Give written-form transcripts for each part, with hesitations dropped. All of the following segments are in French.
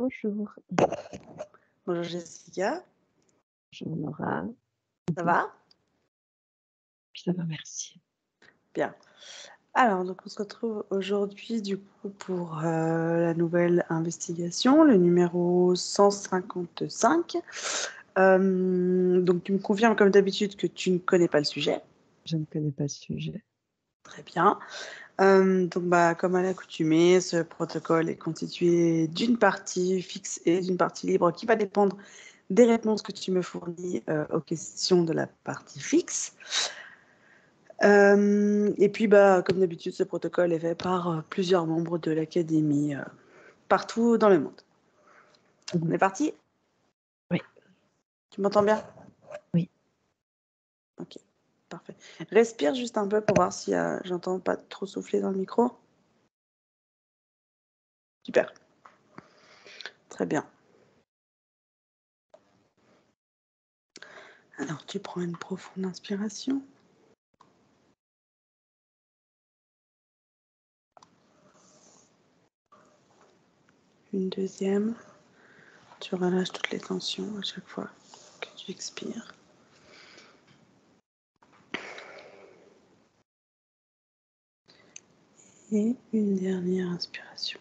Bonjour, Bonjour Jessica, bonjour Nora. ça va? Ça va, merci. Bien. Alors, donc on se retrouve aujourd'hui du coup pour la nouvelle investigation, le numéro 155. Donc tu me confirmes comme d'habitude que tu ne connais pas le sujet. Je ne connais pas ce sujet. Très bien. Donc comme à l'accoutumée, ce protocole est constitué d'une partie fixe et d'une partie libre qui va dépendre des réponses que tu me fournis aux questions de la partie fixe. Et puis, comme d'habitude, ce protocole est fait par plusieurs membres de l'Académie partout dans le monde. On est parti? Oui. Tu m'entends bien? Oui. Ok, parfait. Respire juste un peu pour voir si j'entends pas trop souffler dans le micro. Super. Très bien. Alors, tu prends une profonde inspiration. Une deuxième. Tu relâches toutes les tensions à chaque fois que tu expires. Et une dernière inspiration.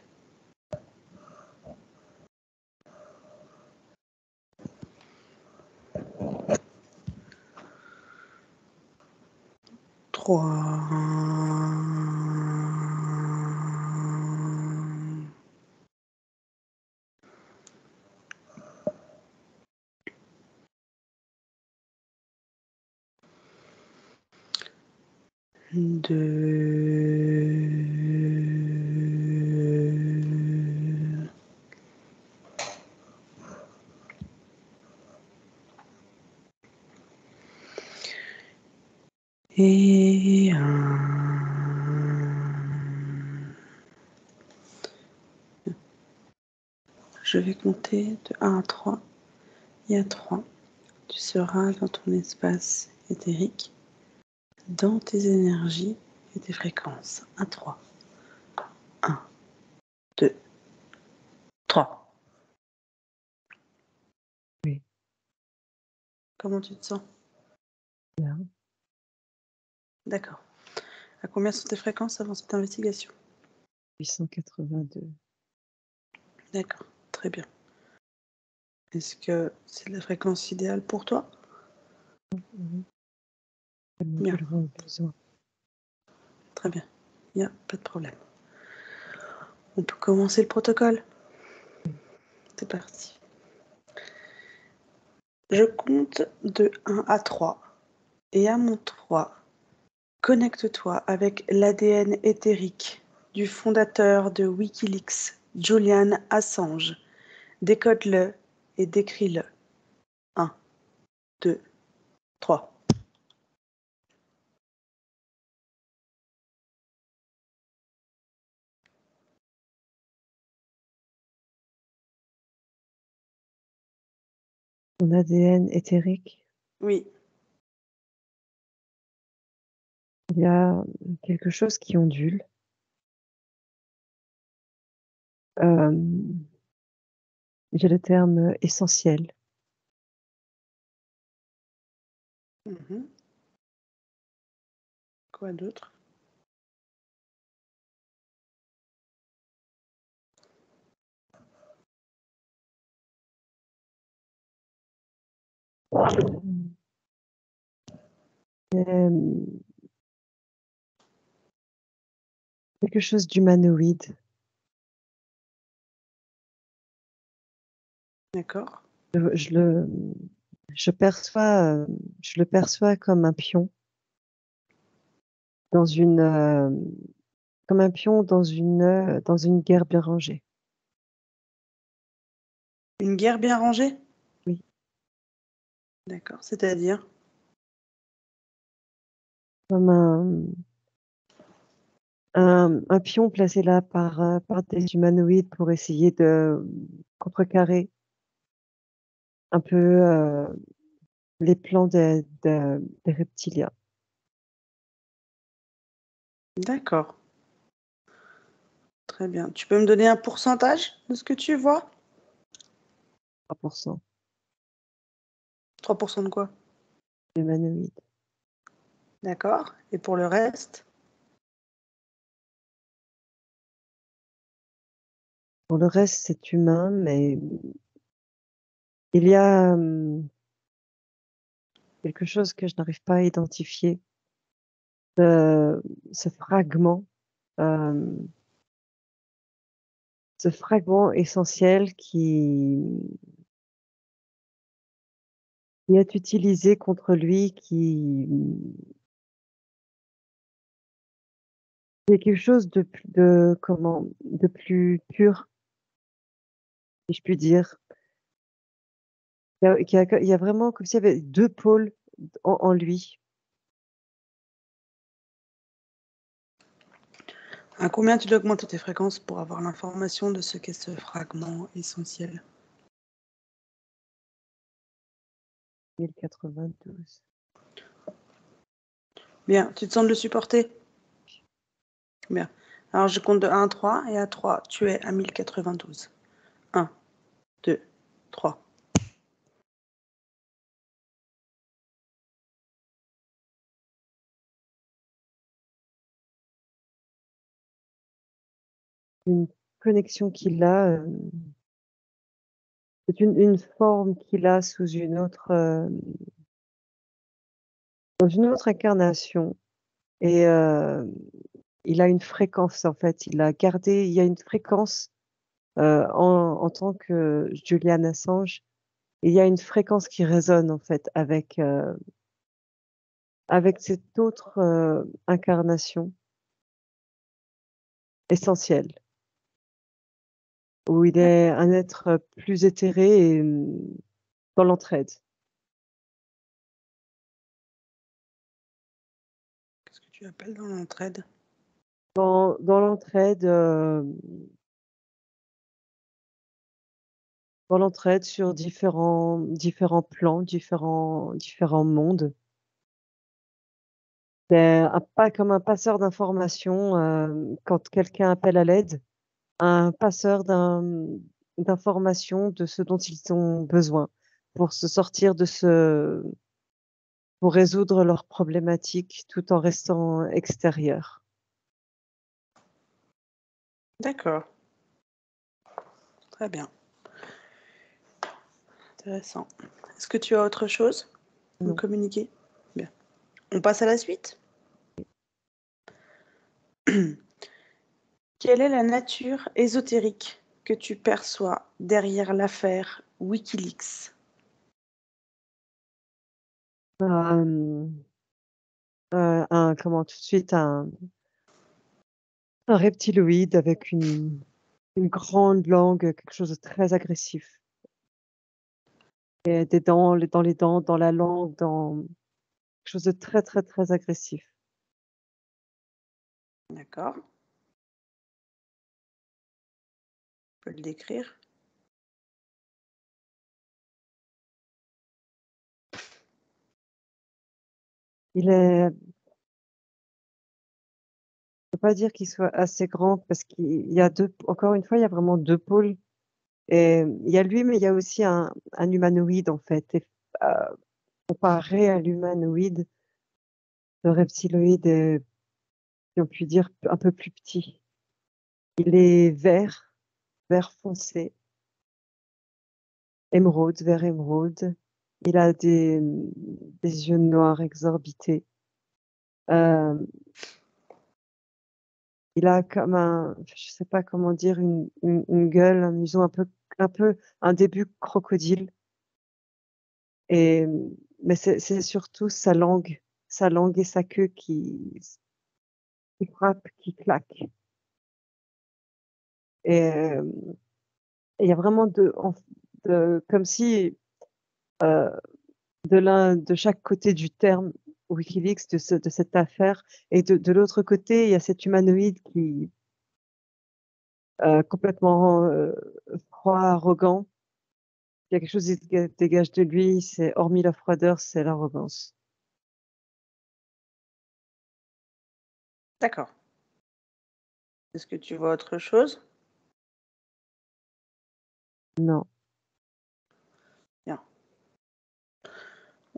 Deux. Et je vais compter de 1 à 3. Et à 3, tu seras dans ton espace éthérique, dans tes énergies et tes fréquences. À 3. 1, 2, 3. Oui. Comment tu te sens? Bien. D'accord. À combien sont tes fréquences avant cette investigation? 882. D'accord, très bien. Est-ce que c'est la fréquence idéale pour toi? Oui. Tellement Bien. que j'en ai besoin. Très bien. Il n'y a pas de problème. On peut commencer le protocole? Oui. C'est parti. Je compte de 1 à 3. Et à mon 3, connecte-toi avec l'ADN éthérique du fondateur de Wikileaks, Julian Assange. Décode-le et décris-le. 1, 2, 3. Mon ADN éthérique, Oui. il y a quelque chose qui ondule. J'ai le terme essentiel. Mhm. Quoi d'autre? Quelque chose d'humanoïde. D'accord. Je le perçois comme un pion dans comme un pion dans une guerre bien rangée. Une guerre bien rangée? Oui. D'accord, c'est-à-dire? Comme un pion placé là par des humanoïdes pour essayer de contrecarrer un peu les plans des reptiliens. D'accord. Très bien. Tu peux me donner un pourcentage de ce que tu vois? 3% 3% de quoi? humanoïde. D'accord. Et pour le reste? Pour le reste, c'est humain, mais il y a quelque chose que je n'arrive pas à identifier. Ce, ce fragment, euh, ce fragment essentiel qui est utilisé contre lui, qui est quelque chose de plus pur, si je puis dire. Il y a vraiment comme s'il y avait deux pôles en lui. À combien tu dois augmenter tes fréquences pour avoir l'information de ce qu'est ce fragment essentiel? 1092. Bien, tu te sens de le supporter? Bien. Alors je compte de 1 à 3 et à 3, tu es à 1092. 1, 2, 3. Une connexion qu'il a, c'est une forme qu'il a sous une autre, dans une autre incarnation et il a une fréquence en fait. Il y a une fréquence, en tant que Julian Assange, il y a une fréquence qui résonne en fait avec cette autre, incarnation essentielle, où il est un être plus éthéré et dans l'entraide. Qu'est-ce que tu appelles dans l'entraide? Dans l'entraide, dans l'entraide sur différents plans, différents mondes. C'est un pas comme un passeur d'informations, quand quelqu'un appelle à l'aide, un passeur d'informations de ce dont ils ont besoin pour se sortir de ce pour résoudre leurs problématiques tout en restant extérieur. D'accord, très bien, intéressant. Est-ce que tu as autre chose à me Non. communiquer? Bien. On passe à la suite? Quelle est la nature ésotérique que tu perçois derrière l'affaire Wikileaks? Hem, un comment tout de suite un reptiloïde avec une grande langue, quelque chose de très agressif et des dents, dans les dents, dans la langue, dans quelque chose de très, très, très agressif. D'accord, tu peux le décrire? Il est Je peux pas dire qu'il soit assez grand parce qu'il y a 2 encore une fois, il y a vraiment 2 pôles et il y a lui, mais il y a aussi un humanoïde en fait et comparé à l'humanoïde, le reptiloïde est, si on peut dire, un peu plus petit. Il est vert, vert foncé, émeraude, vert émeraude. Il a des yeux noirs exorbités. Hem, il a comme je sais pas comment dire, une gueule, un museau un peu un début crocodile et mais c'est surtout sa langue et sa queue qui frappe, qui claque et il y a vraiment comme si, heu, de chaque côté du terme WikiLeaks de cette affaire et de l'autre côté, il y a cet humanoïde qui, complètement, froid, arrogant. Il y a quelque chose qui dégage de lui, c'est hormis la froideur, c'est l'arrogance. D'accord. Est-ce que tu vois autre chose? Non,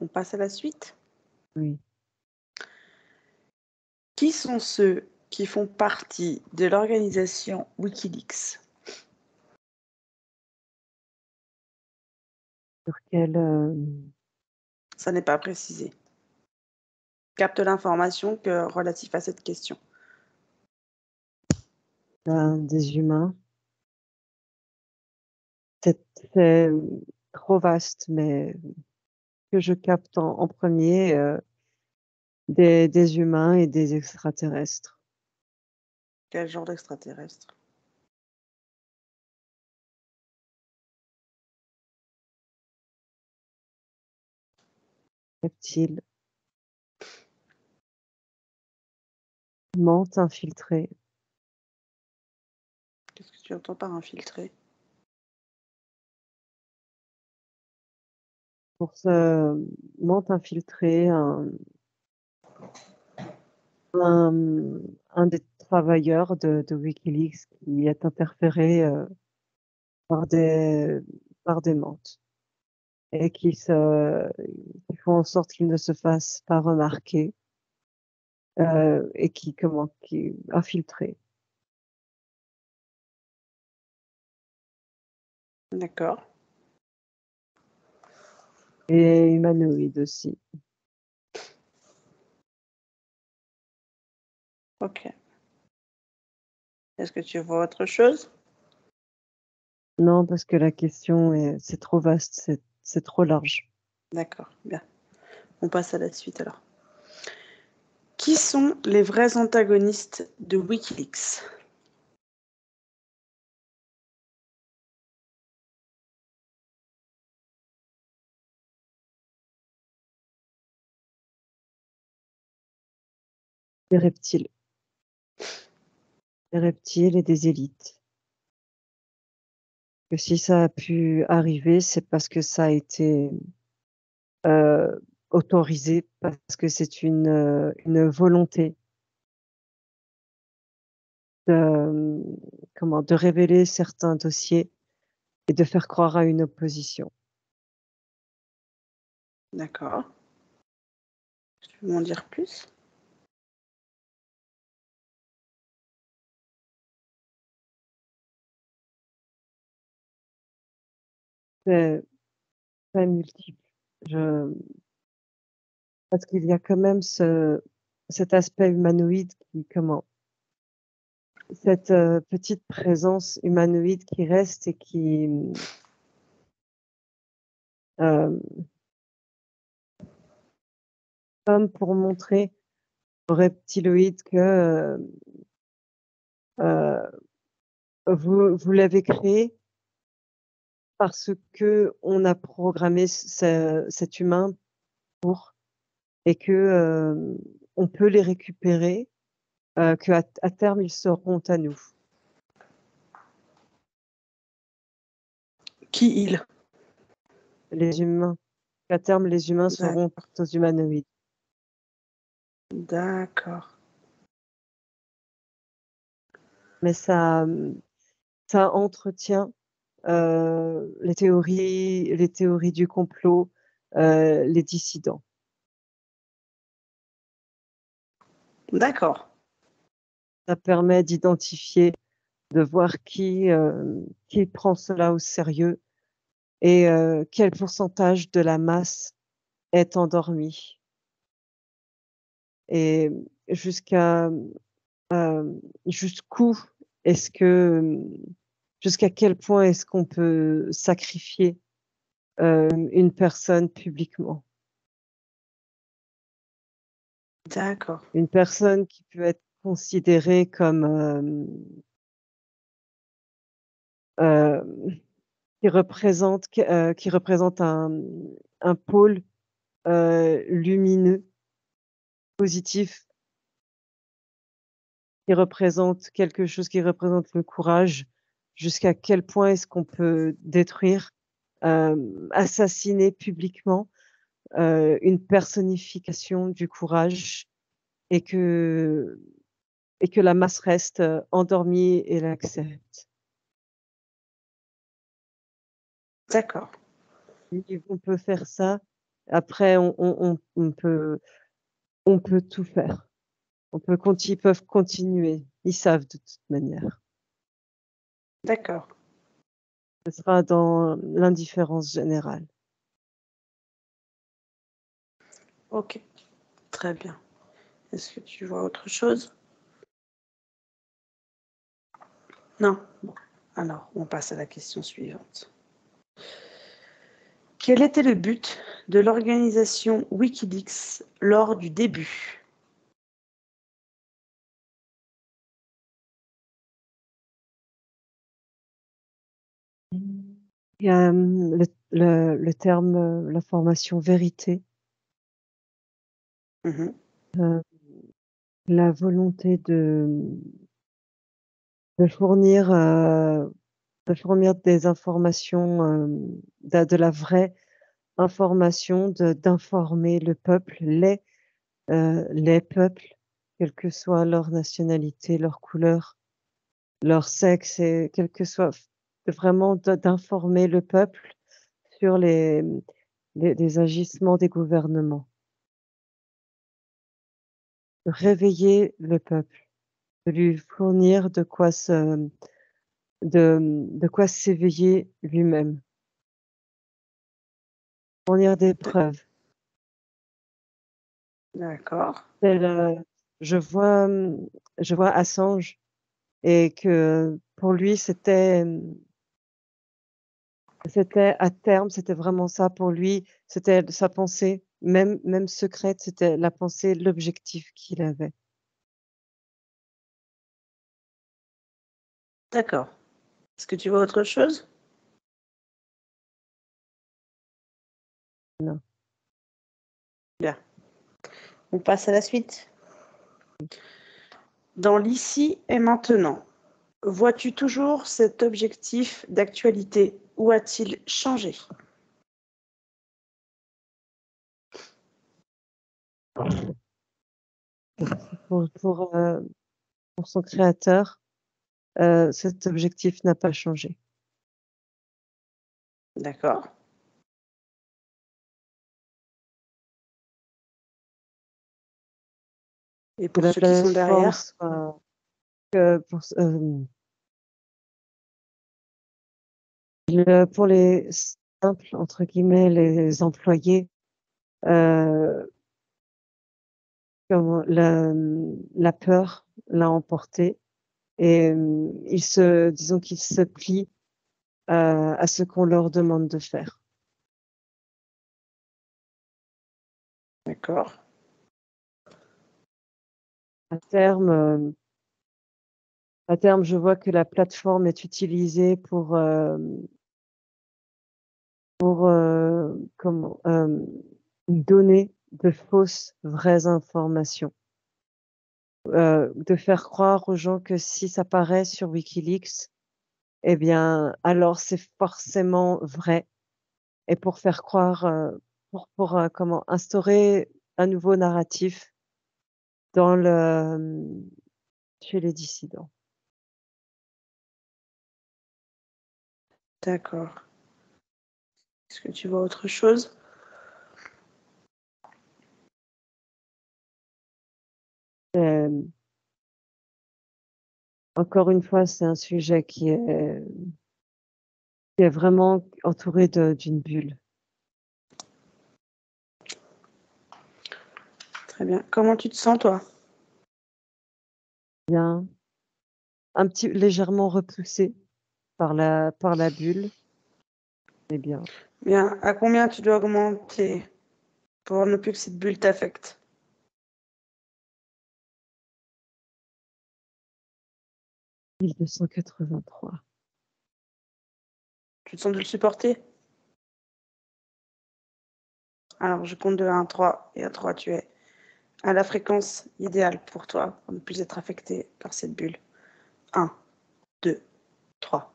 On passe à la suite. Oui. Qui sont ceux qui font partie de l'organisation Wikileaks? Sur quel, Ça n'est pas précisé. Capte l'information que relatif à cette question. des humains. C'est trop vaste, mais que je capte en 1er, des humains et des extraterrestres. Quel genre d'extraterrestre? Reptiles, mantes infiltrées. Qu'est-ce que tu entends par infiltré? Pour ce mantes infiltrées, un des travailleurs de Wikileaks qui est interféré, par des par des mantes et qui font en sorte qu'il ne se fasse pas remarquer, et qui infiltré. D'accord. Et humanoïde aussi. OK. Est-ce que tu vois autre chose? Non, parce que la question c'est trop vaste, c'est trop large. D'accord, bien. On passe à la suite alors. Qui sont les vrais antagonistes de Wikileaks? Des reptiles. Des reptiles et des élites. Que si ça a pu arriver, c'est parce que ça a été, autorisé, parce que c'est une volonté de, de révéler certains dossiers et de faire croire à une opposition. D'accord. Tu peux m'en dire plus? C'est très multiple. Je Parce qu'il y a quand même cet aspect humanoïde cette, petite présence humanoïde qui reste et qui, hem, comme pour montrer aux reptiloïdes que, vous l'avez créé parce qu'on a programmé cet humain pour et que, on peut les récupérer, qu'à à terme, ils seront à nous. Qui ils? Les humains. À terme, les humains D'ac seront aux humanoïdes. d'accord. Mais ça entretient, les théories du complot, les dissidents. D'accord. Ça permet d'identifier, de voir qui prend cela au sérieux et quel pourcentage de la masse est endormi et jusqu'à, jusqu'où est-ce que, jusqu'à quel point est-ce qu'on peut sacrifier, une personne publiquement? D'accord. Une personne qui peut être considérée comme, hem, qui représente un pôle, lumineux, positif, qui représente quelque chose qui représente le courage. Jusqu'à quel point est-ce qu'on peut détruire, assassiner publiquement, une personnification du courage et que et que la masse reste, endormie et l'accepte. D'accord. Et on peut faire ça, Après, on peut tout faire. Ils peuvent continuer. Ils savent de toute manière. D'accord. Ce sera dans l'indifférence générale. Ok, très bien. Est-ce que tu vois autre chose? Non? Bon, alors on passe à la question suivante. Quel était le but de l'organisation Wikileaks lors du début? Il y a le terme, l'information vérité, Mhm. la volonté de fournir, euh, de fournir des informations, de la vraie information, d'informer le peuple, les peuples, quelle que soit leur nationalité, leur couleur, leur sexe, et quel que soit, vraiment d'informer le peuple sur les agissements des gouvernements, de réveiller le peuple, de lui fournir de quoi s'éveiller lui-même, fournir des preuves. D'accord. Tel, je vois, je vois Assange, et que pour lui, c'était à terme, c'était vraiment ça pour lui, c'était sa pensée, même secrète, c'était la pensée, l'objectif qu'il avait. D'accord. Est-ce que tu vois autre chose? Non. Bien. On passe à la suite. Dans l'ici et maintenant, vois-tu toujours cet objectif d'actualité ou a-t-il changé? Pour pour, heu, pour son créateur, cet objectif n'a pas changé. D'accord. Et Que pour la ceux qui sont plateforme derrière? soit que pour s pour les simples, entre guillemets, les employés, heu, comment la peur l'a emporté, et disons qu'ils se plient, à ce qu'on leur demande de faire. D'accord. À terme, je vois que la plateforme est utilisée pour comment, donner de fausses vraies informations. De faire croire aux gens que si ça paraît sur Wikileaks, eh bien, alors c'est forcément vrai, et pour faire croire, comment instaurer un nouveau narratif dans chez les dissidents. D'accord. Est-ce que tu vois autre chose? Hem, Encore une fois, c'est un sujet qui est vraiment entouré d'une bulle. Très bien. Comment tu te sens, toi? Bien, un petit légèrement repoussé par la bulle, mais bien. Bien. À combien tu dois augmenter pour ne plus que cette bulle t'affecte? 1283. Tu te sens de le supporter? Alors, je compte de 1 à 3 et à 3, tu es à la fréquence idéale pour toi, pour ne plus être affecté par cette bulle. 1, 2, 3.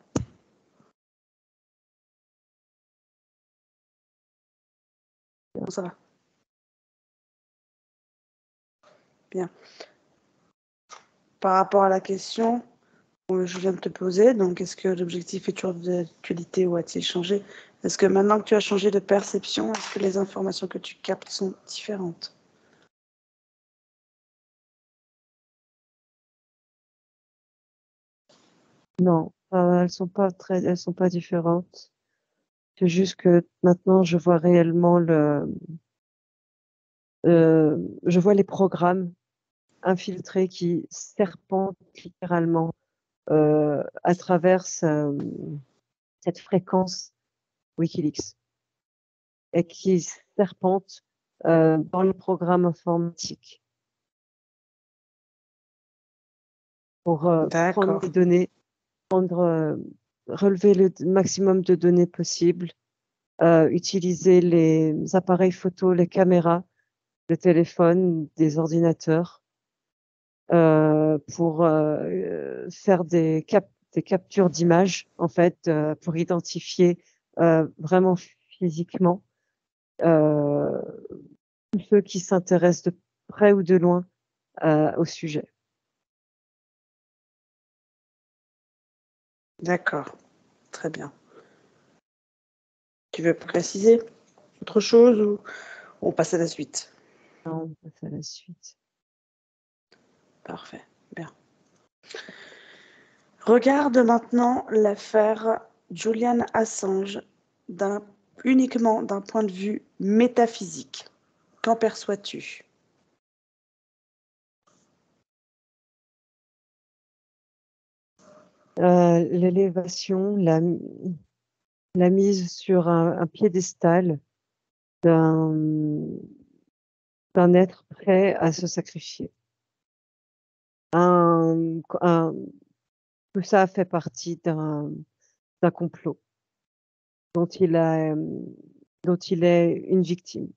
Bon, ça va. Bien. Par rapport à la question que je viens de te poser, donc est-ce que l'objectif est toujours d'actualité ou a-t-il changé? Est-ce que maintenant que tu as changé de perception, est-ce que les informations que tu captes sont différentes? Non, elles sont pas différentes. C'est juste que maintenant je vois réellement je vois les programmes infiltrés qui serpentent littéralement à travers cette fréquence Wikileaks et qui serpentent dans le programme informatique pour prendre D'accord, des données, relever le maximum de données possibles, utiliser les appareils photo, les caméras, le téléphone, des ordinateurs pour faire des captures d'images, en fait, pour identifier vraiment physiquement euh, tous ceux qui s'intéressent de près ou de loin au sujet. d'accord, très bien. Tu veux préciser autre chose ou on passe à la suite? On passe à la suite. Parfait, bien. Regarde maintenant l'affaire Julian Assange uniquement d'un point de vue métaphysique. Qu'en perçois-tu? L'élévation, la mise sur un piédestal d'un d'un être prêt à se sacrifier. Un, tout ça fait partie d'un complot dont il a, dont il est une victime.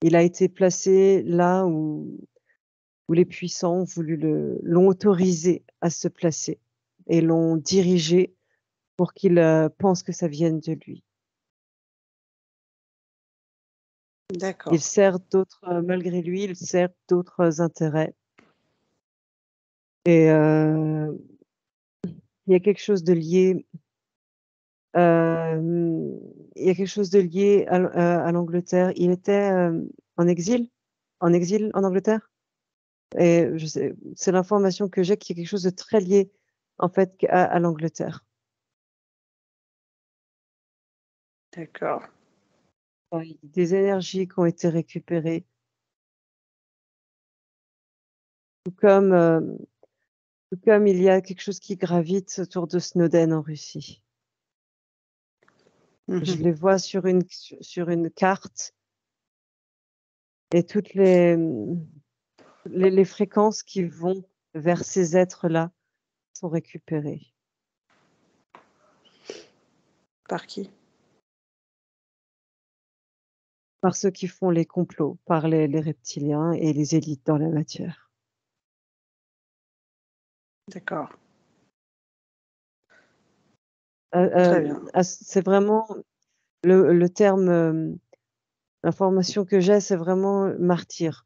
Il a été placé là où les puissants l'ont autorisé à se placer et l'ont dirigé pour qu'il pense que ça vienne de lui. Il D'accord. sert d'autres, malgré lui, il sert d'autres intérêts. Et il y a quelque chose de lié, il y a quelque chose de lié à l'Angleterre. Il était en exil, en Angleterre. Et je sais, c'est l'information que j'ai qu'il y a quelque chose de très lié en fait à l'Angleterre. D'accord. Enfin, il y a des énergies qui ont été récupérées, tout comme, euh, tout comme il y a quelque chose qui gravite autour de Snowden en Russie. Je Mhm. les vois sur une carte et toutes les fréquences qui vont vers ces êtres-là sont récupérées Par qui? par ceux qui font les complots, par les reptiliens et les élites dans la matière. D'accord. Euh, Très bien. c'est vraiment le terme, l'information que j'ai, c'est vraiment martyr,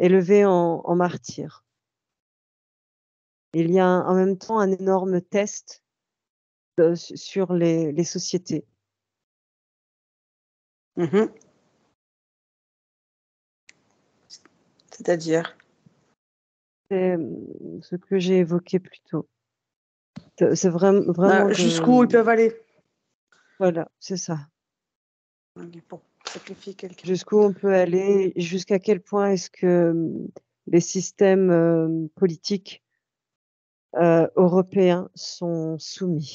élevé en martyr. Il y a en même temps un énorme test sur les sociétés. Mhm. C'est-à-dire? C'est ce que j'ai évoqué plus tôt. C'est vraiment Jusqu'où ils de... peuvent aller? Voilà, c'est ça. Ok, pour sacrifier quelqu'un. Jusqu'où on peut aller, jusqu'à quel point est-ce que les systèmes politiques européens sont soumis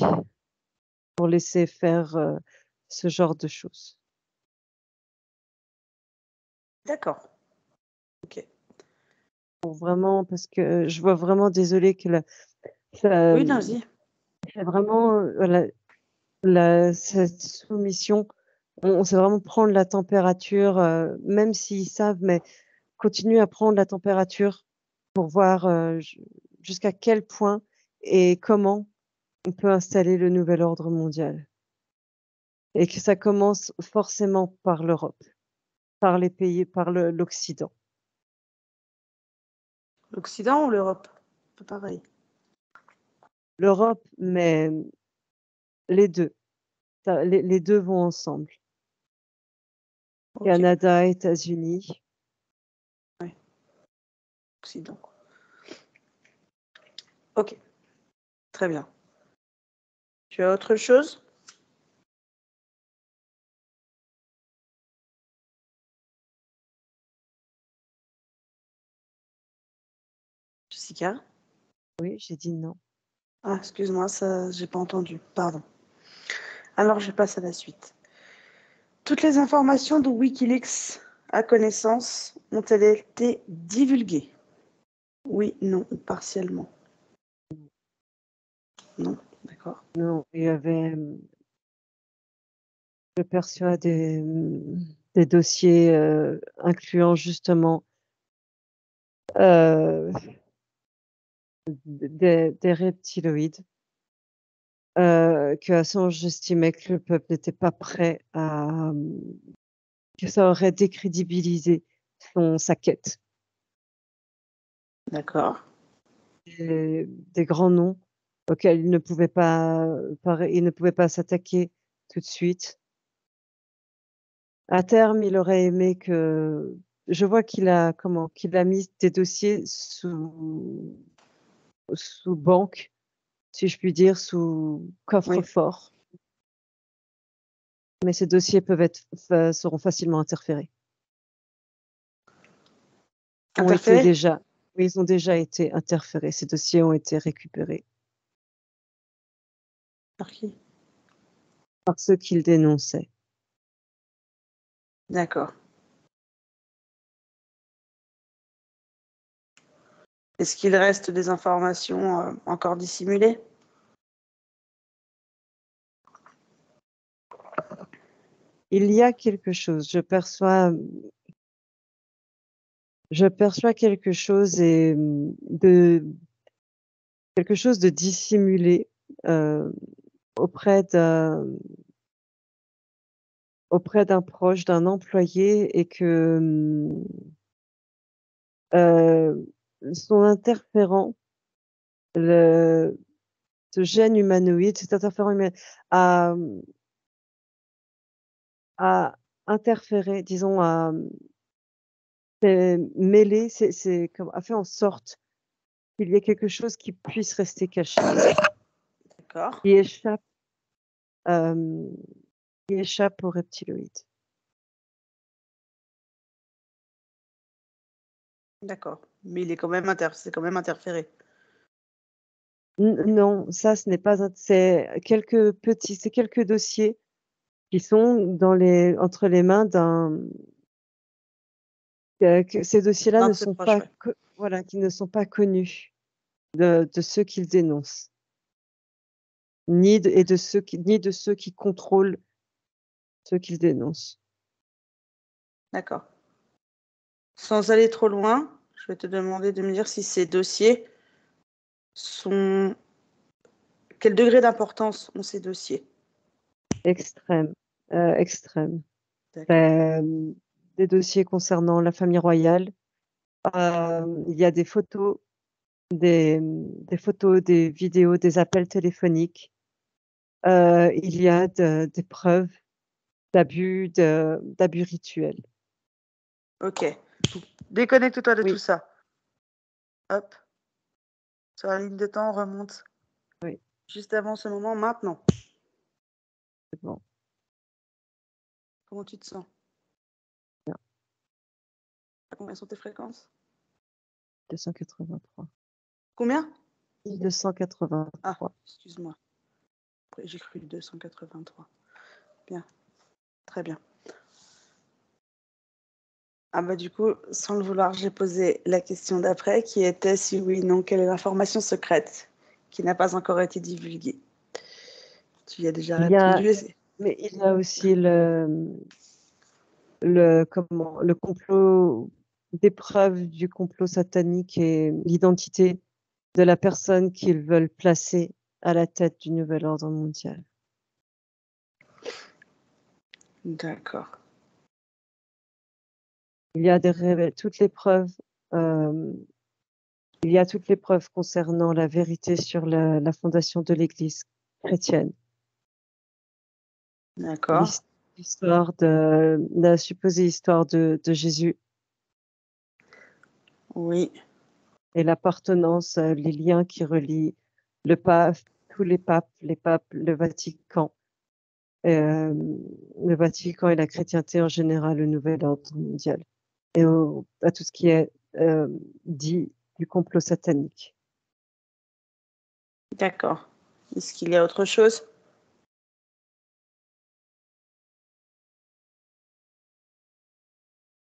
pour laisser faire ce genre de choses. D'accord. Ok. Pour vraiment, parce que je vois vraiment, désolée, que ça, Oui, non, vas-y. c'est vraiment cette soumission, on sait vraiment prendre la température, même s'ils savent, mais continuer à prendre la température pour voir jusqu'à quel point et comment on peut installer le nouvel ordre mondial. Et que ça commence forcément par l'Europe, par les pays, par l'Occident. L'Occident ou l'Europe? Pas pareil. L'Europe, mais les deux. Les 2 vont ensemble. Ok, Canada, États-Unis. Occident. Ok, très bien. Tu as autre chose? Jessica? Oui, j'ai dit non. Ah, excuse-moi, ça, j'ai pas entendu. Pardon. Alors, je passe à la suite. Toutes les informations dont Wikileaks a connaissance ont-elles été divulguées? Oui, non, ou partiellement. Non, d'accord. Non, il y avait, je perçois des dossiers, incluant justement, heu, des reptiloïdes, que Assange j'estimais que le peuple n'était pas prêt à, que ça aurait décrédibilisé sa quête. D'accord. Des grands noms auxquels il ne pouvait pas s'attaquer tout de suite. À terme, il aurait aimé que je vois qu'il a mis des dossiers sous banque, si je puis dire, sous Oui. coffre-fort, mais ces dossiers seront facilement interférés. Ont été Interféré? déjà Oui, ils ont déjà été interférés, ces dossiers ont été récupérés Par qui? par ceux qu'ils dénonçaient. D'accord. Est-ce qu'il reste des informations encore dissimulées? Il y a quelque chose, je perçois quelque chose quelque chose de dissimulé, heu, auprès d'un auprès d'un proche, d'un employé et que, son interférent, le ce gène humanoïde, cet interférent a, a interféré, disons, s'est mêlé, a fait en sorte qu'il y ait quelque chose qui puisse rester caché, D'accord. qui échappe, hem, qui échappe aux reptiloïdes. D'accord. Mais il est quand même c'est quand même interféré. Non, ça ce n'est pas un c'est quelques dossiers qui sont entre les mains que ces dossiers-là Un ne de ses sont proches, pas ouais. voilà, qui ne sont pas connus de ceux qu'ils dénoncent, ni de ceux qui contrôlent ceux qu'ils dénoncent. D'accord. Sans aller trop loin, je vais te demander de me dire si ces dossiers sont quel degré d'importance ont ces dossiers? Extrême, extrême. D'accord. Hem, des dossiers concernant la famille royale, il y a des photos, des vidéos, des appels téléphoniques, il y a des preuves d'abus rituels. OK. Donc déconnecte-toi de tout Oui, ça. Hop, sur la ligne de temps, on remonte oui, juste avant ce moment, maintenant. c'est bon, Comment tu te sens? bien, Combien sont tes fréquences? 283. Combien? 1283. Ah, excuse-moi. Après, j'ai cru 283. Bien, très bien. Ah bah du coup, sans le vouloir, j'ai posé la question d'après qui était si oui ou non, quelle est l'information secrète qui n'a pas encore été divulguée? Tu y as déjà Il y a répondu. Mais il y a aussi le complot, des preuves du complot satanique et l'identité de la personne qu'ils veulent placer à la tête du nouvel ordre mondial. D'accord. Il y a des révé toutes les preuves, hem, il y a toutes les preuves concernant la vérité sur la fondation de l'Église chrétienne. D'accord. l'histoire de la supposée histoire de Jésus Oui. et l'appartenance, les liens qui relient le pape, tous les papes, le Vatican et la chrétienté en général, le nouvel ordre mondial et à tout ce qui est dit du complot satanique. D'accord. Est-ce qu'il y a autre chose?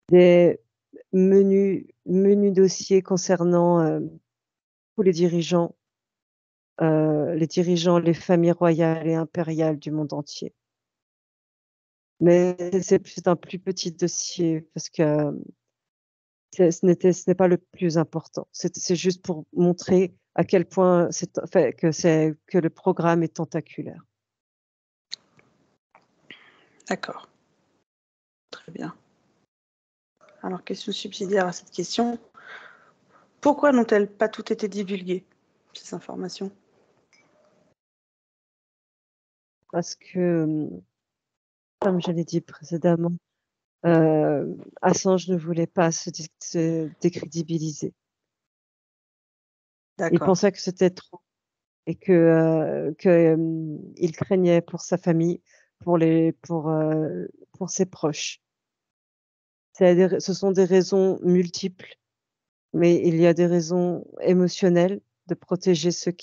Des menus dossiers concernant tous les dirigeants, les familles royales et impériales du monde entier. Mais c'est un plus petit dossier parce que ce n'est pas le plus important. C'est juste pour montrer à quel point que le programme est tentaculaire. D'accord. Très bien. Alors, question subsidiaire à cette question. Pourquoi n'ont-elles pas toutes été divulguées, ces informations? Parce que, comme je l'ai dit précédemment, Assange ne voulait pas se décrédibiliser. Il D'accord. pensait que c'était trop et il craignait pour sa famille, pour ses proches. Ce sont des raisons multiples, mais il y a des raisons émotionnelles de protéger ceux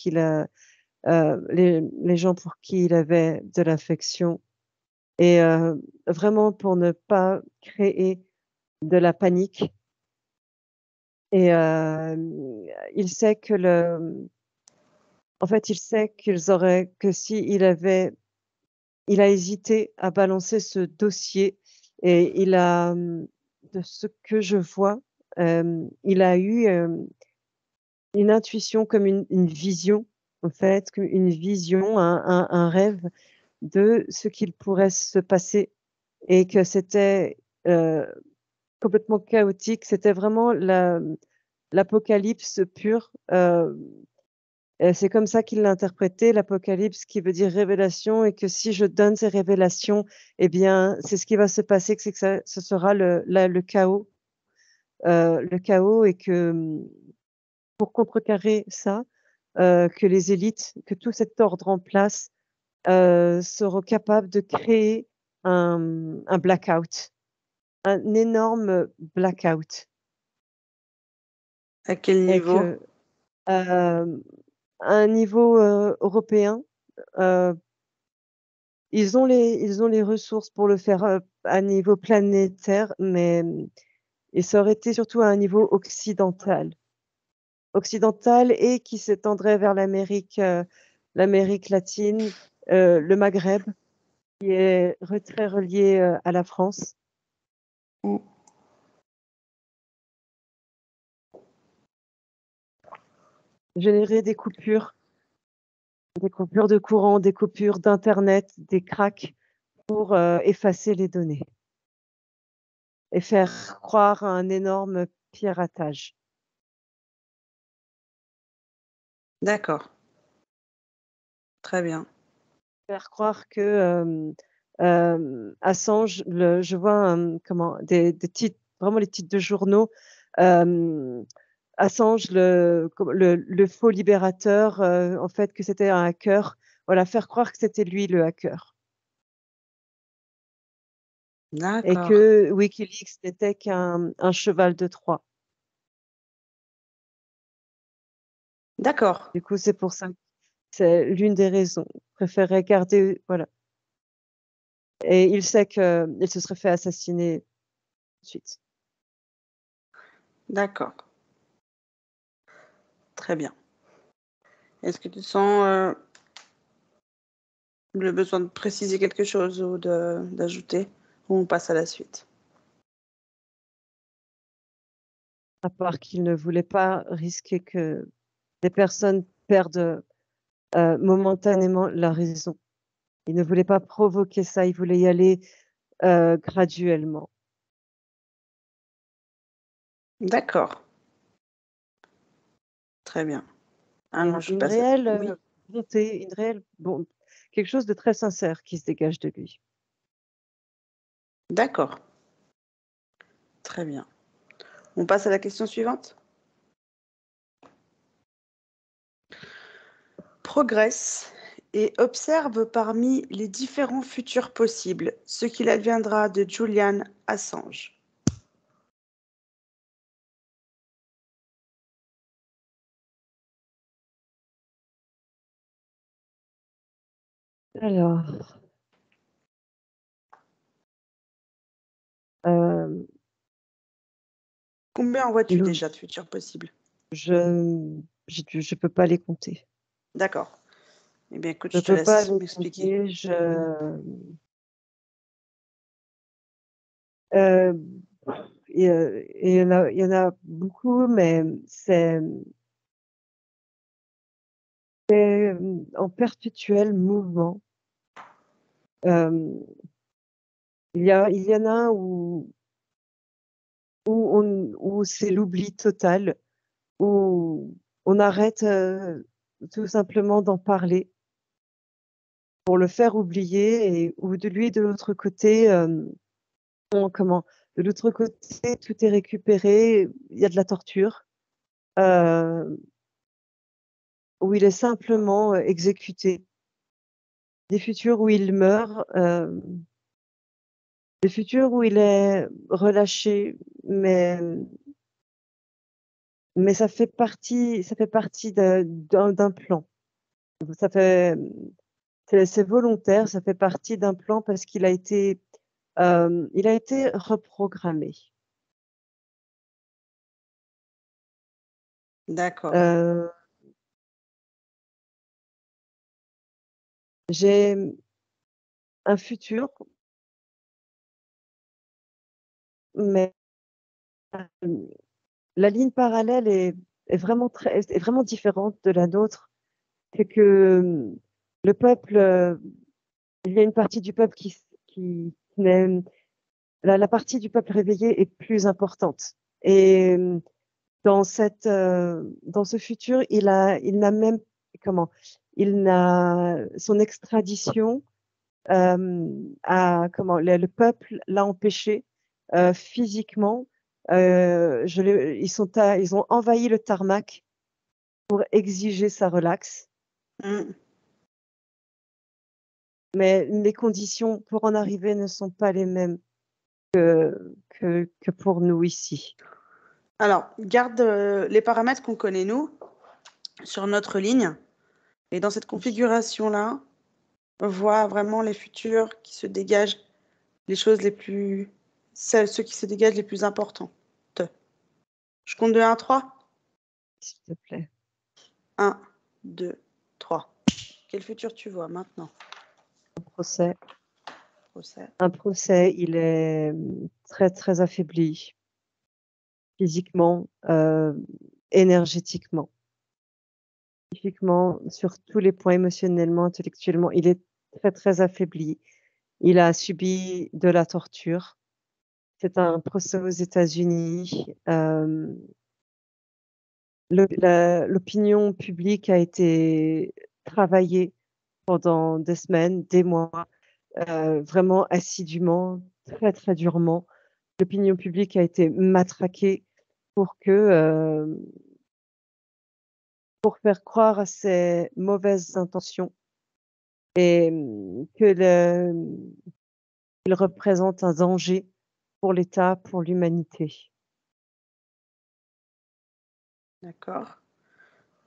les gens pour qui il avait de l'affection et vraiment pour ne pas créer de la panique et il sait en fait, il sait que il a hésité à balancer ce dossier et de ce que je vois, il a eu, une intuition comme une vision, en fait, comme une vision, un rêve de ce qu'il pourrait se passer et que c'était, heu, complètement chaotique. C'était vraiment l'apocalypse pure, et c'est comme ça qu'il l'a interprété, l'Apocalypse qui veut dire révélation et que si je donne ces révélations, eh bien, c'est ce qui va se passer, que c'est que ça ce sera le chaos et que, pour contrecarrer ça, que tout cet ordre en place, seront capables de créer un blackout, un énorme blackout À quel et niveau? que, à un niveau, européen, heu ils ont les ressources pour le faire, à niveau planétaire, mais, et ça aurait été surtout à un niveau occidental et qui s'étendrait vers l'Amérique latine, le Maghreb, qui est très relié, à la France. Mmh. Générer des coupures de courant, des coupures d'internet, des cracks pour, effacer les données et faire croire à un énorme piratage. D'accord. Très bien. Faire croire que, Assange, je vois, des titres, vraiment les titres de journaux, hem, Assange le faux libérateur, en fait que c'était un hacker. Voilà, faire croire que c'était lui le hacker et D'accord. que WikiLeaks n'était qu'un cheval de Troie. D'accord. Du coup, c'est pour ça, c'est l'une des raisons. Il préférait garder, voilà, et il sait qu'il se serait fait assassiner ensuite. D'accord. Très bien. Est-ce que tu sens, le besoin de préciser quelque chose ou d'ajouter? Ou on passe à la suite? À part qu'il ne voulait pas risquer que des personnes perdent, momentanément la raison. Il ne voulait pas provoquer ça, il voulait y aller, graduellement. D'accord. Très bien. Il y Alors a je une passe à réelle, oui? bonté, quelque chose de très sincère qui se dégage de lui. D'accord. Très bien. On passe à la question suivante. Progresse et observe parmi les différents futurs possibles ce qu'il adviendra de Julian Assange. Alors, euh, Combien en vois-tu le- déjà de futurs possibles? je peux pas les compter. D'accord. Eh bien, écoute, Je je te peux pas laisse les m'expliquer. compter. Euh, il y en a beaucoup, mais c'est en perpétuel mouvement. Euh, il y en a un où c'est l'oubli total, où on arrête tout simplement d'en parler pour le faire oublier, et où de lui et de l'autre côté, comment, de l'autre côté, tout est récupéré, il y a de la torture, euh, où il est simplement exécuté. Des futurs où il meurt, des futurs où il est relâché, mais ça fait partie d'un plan. Ça fait, c'est volontaire, ça fait partie d'un plan parce il a été reprogrammé. D'accord. Euh, j'ai un futur, mais la ligne parallèle est vraiment différente de la nôtre. C'est que le peuple, il y a une partie du peuple qui n'est, la partie du peuple réveillé est plus importante. Et dans ce futur, il n'a même, comment, il n'a, son extradition, le peuple l'a empêché physiquement. Ils ont envahi le tarmac pour exiger sa relaxe, Mm. mais les conditions pour en arriver ne sont pas les mêmes que pour nous ici. Alors, garde les paramètres qu'on connaît, nous, sur notre ligne. Et dans cette configuration-là, on voit vraiment les futurs qui se dégagent, les choses les plus... ceux qui se dégagent les plus importantes. Je compte de 1 à 3. S'il te plaît. 1, 2, 3. Quel futur tu vois maintenant? Procès. Procès. Un procès, il est très, très affaibli physiquement, énergétiquement, psychiquement, sur tous les points, émotionnellement, intellectuellement. Il est très, très affaibli. Il a subi de la torture. C'est un procès aux États-Unis. L'opinion publique a été travaillée pendant des semaines, des mois, vraiment assidûment, très, très durement. L'opinion publique a été matraquée pour faire croire à ses mauvaises intentions et qu'il représente un danger pour l'État, pour l'humanité. D'accord.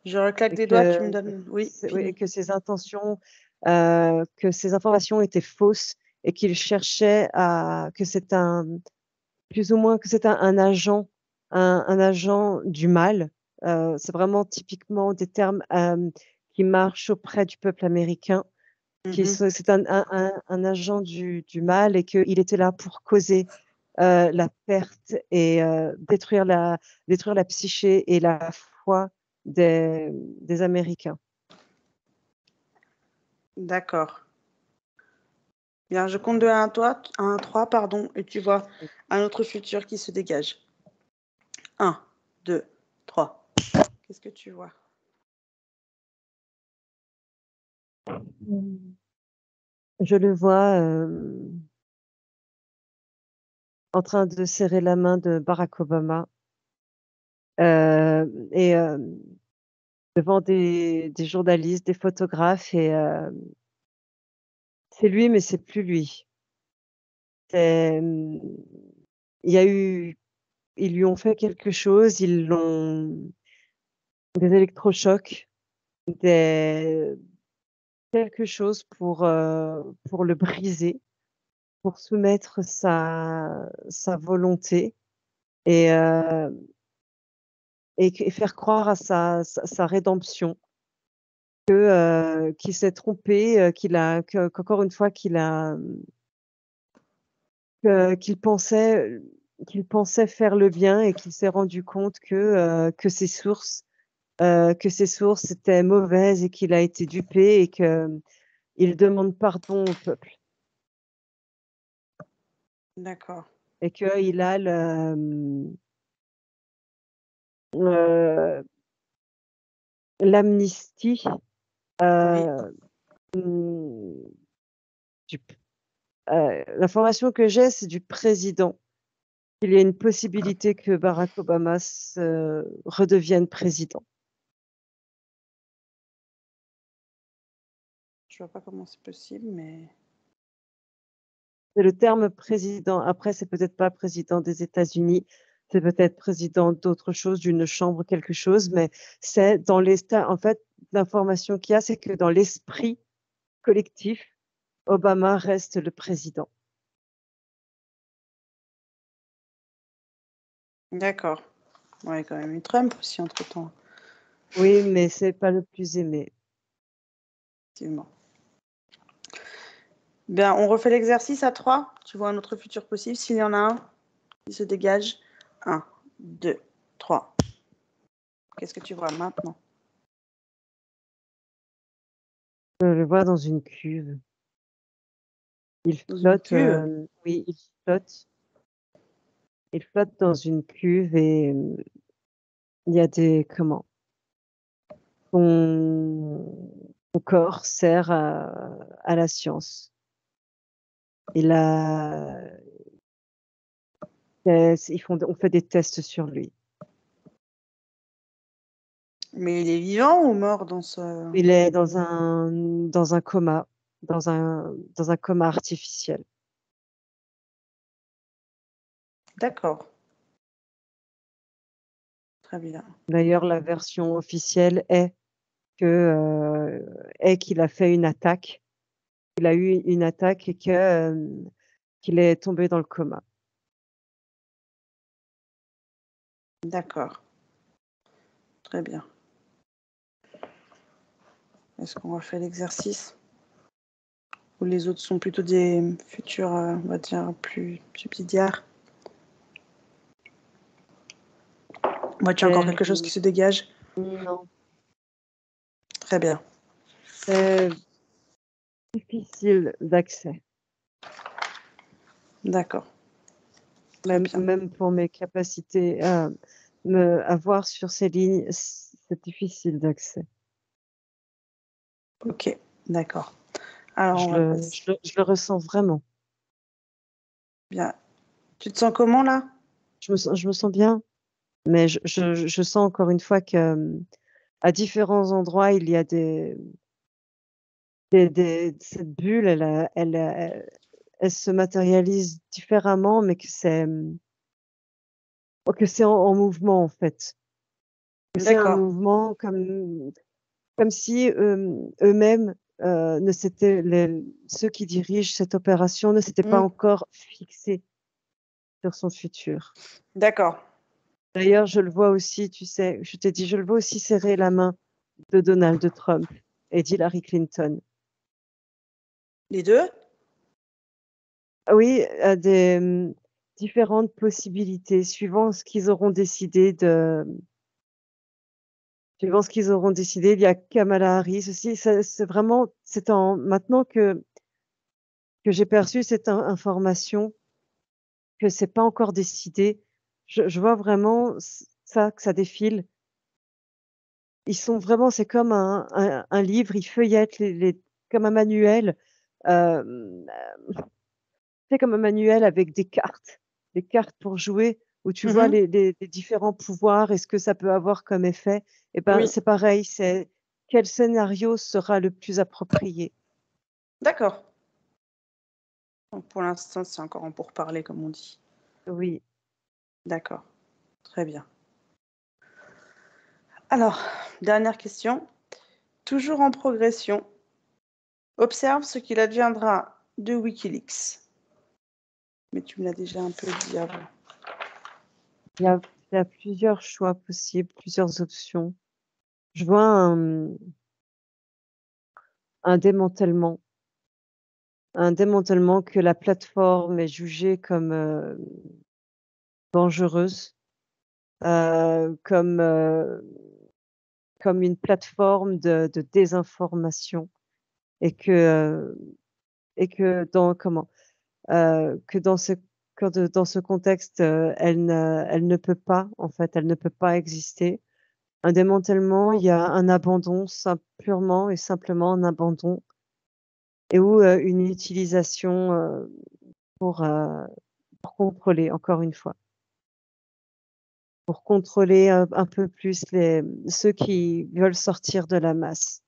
Je reclaque Et des doigts, tu me donnes... Oui, oui, et fini. que ses intentions, que ses informations étaient fausses et qu'il cherchait que c'est plus ou moins que c'est un agent, un agent du mal. C'est vraiment typiquement des termes qui marchent auprès du peuple américain. Mhm. C'est un agent du mal et qu'il était là pour causer la perte et détruire la psyché et la foi des Américains. D'accord. Bien, je compte de 1 à, toi, 1 à 3, pardon, et tu vois un autre futur qui se dégage. 1, 2, 3. Qu'est-ce que tu vois? Je le vois en train de serrer la main de Barack Obama, et devant des journalistes, des photographes et c'est lui, mais c'est plus lui. C'est, il y a eu ils lui ont fait quelque chose, ils l'ont des électrochocs, des quelque chose pour le briser, pour soumettre sa volonté et et faire croire à sa rédemption que, qu'il s'est trompé, qu'encore une fois qu'il pensait faire le bien et qu'il s'est rendu compte que ses sources étaient mauvaises et qu'il a été dupé et qu'il demande pardon au peuple D'accord. et qu'il a heu, l'amnistie, Oui. heu, mmh, du l'information que j'ai, c'est du président. Il y a une possibilité que Barack Obama redevienne président. Je vois pas comment c'est possible, mais C'est le terme président. Après, c'est peut-être pas président des États-Unis, c'est peut-être président d'autre chose, d'une chambre, quelque chose, mais c'est dans en fait, l'information qu'il y a, c'est que dans l'esprit collectif, Obama reste le président. d'accord. Ouais, quand même eu Trump aussi entre-temps, Oui, mais c'est pas le plus aimé. effectivement. Bien, on refait l'exercice à 3. Tu vois un autre futur possible s'il y en a un qui se dégage. Un, 2, 3. Qu'est-ce que tu vois maintenant? Je le vois dans une cuve. Il Dans une flotte, cuve? oui, flotte il flotte dans une cuve et il y a des comment? Son corps sert à la science. Il a on fait des tests sur lui. Mais il est vivant ou mort dans ce... Il est dans un coma, dans un coma artificiel. D'accord. Très bien. D'ailleurs, la version officielle est qu'il a fait une attaque. Il a eu une attaque et qu'il est tombé dans le coma. D'accord. Très bien. Est-ce qu'on refait l'exercice? Ou les autres sont plutôt des futurs, on va dire, plus subsidiaires? Vois-tu encore quelque chose qui se dégage? Non, Très bien. c'est difficile d'accès. D'accord. Très Même bien. même pour mes capacités à me à voir sur ces lignes, c'est difficile d'accès. OK. D'accord. Alors, on Je va le passer. je le ressens vraiment. Bien. Tu te sens comment là? Je me sens bien, mais je sens encore une fois que, à différents endroits, il y a cette bulle, elle se matérialise différemment, mais que c'est en mouvement, en fait. Que c'est un D'accord. mouvement comme si, eux-mêmes, ne s'étaient ceux qui dirigent cette opération ne s'étaient pas Mmh. encore fixés sur son futur. D'accord. D'ailleurs, je le vois aussi, tu sais, je t'ai dit, je le vois aussi serrer la main de Donald Trump et d'Hillary Clinton. Les 2. Ah oui, à différentes possibilités suivant ce qu'ils auront décidé. Il y a Kamala Harris aussi, c'est vraiment c'est en maintenant que j'ai perçu cette information, que c'est pas encore décidé, je vois vraiment que ça défile. Ils sont vraiment c'est comme un livre, ils feuillettent les comme un manuel, hem, c'est comme un manuel avec des cartes les cartes pour jouer, où tu vois Mhm. les différents pouvoirs et ce que ça peut avoir comme effet. Et ben, Oui, c'est pareil, c'est quel scénario sera le plus approprié. d'accord. Donc, pour l'instant, c'est encore en pourparlers, comme on dit. Oui. D'accord, très bien. Alors, dernière question. Toujours en progression, observe ce qu'il adviendra de Wikileaks. Mais tu me l'as déjà un peu dit avant. Il y a plusieurs choix possibles, plusieurs options. Je vois un démantèlement. Un démantèlement que la plateforme est jugée comme, dangereuse, comme, comme une plateforme de désinformation et que dans comment? Que dans ce contexte, elle ne peut pas, en fait, elle ne peut pas exister. Un démantèlement, il y a un abandon, purement et simplement un abandon et ou, une utilisation, pour, pour contrôler, encore une fois. Pour contrôler un peu plus ceux qui veulent sortir de la masse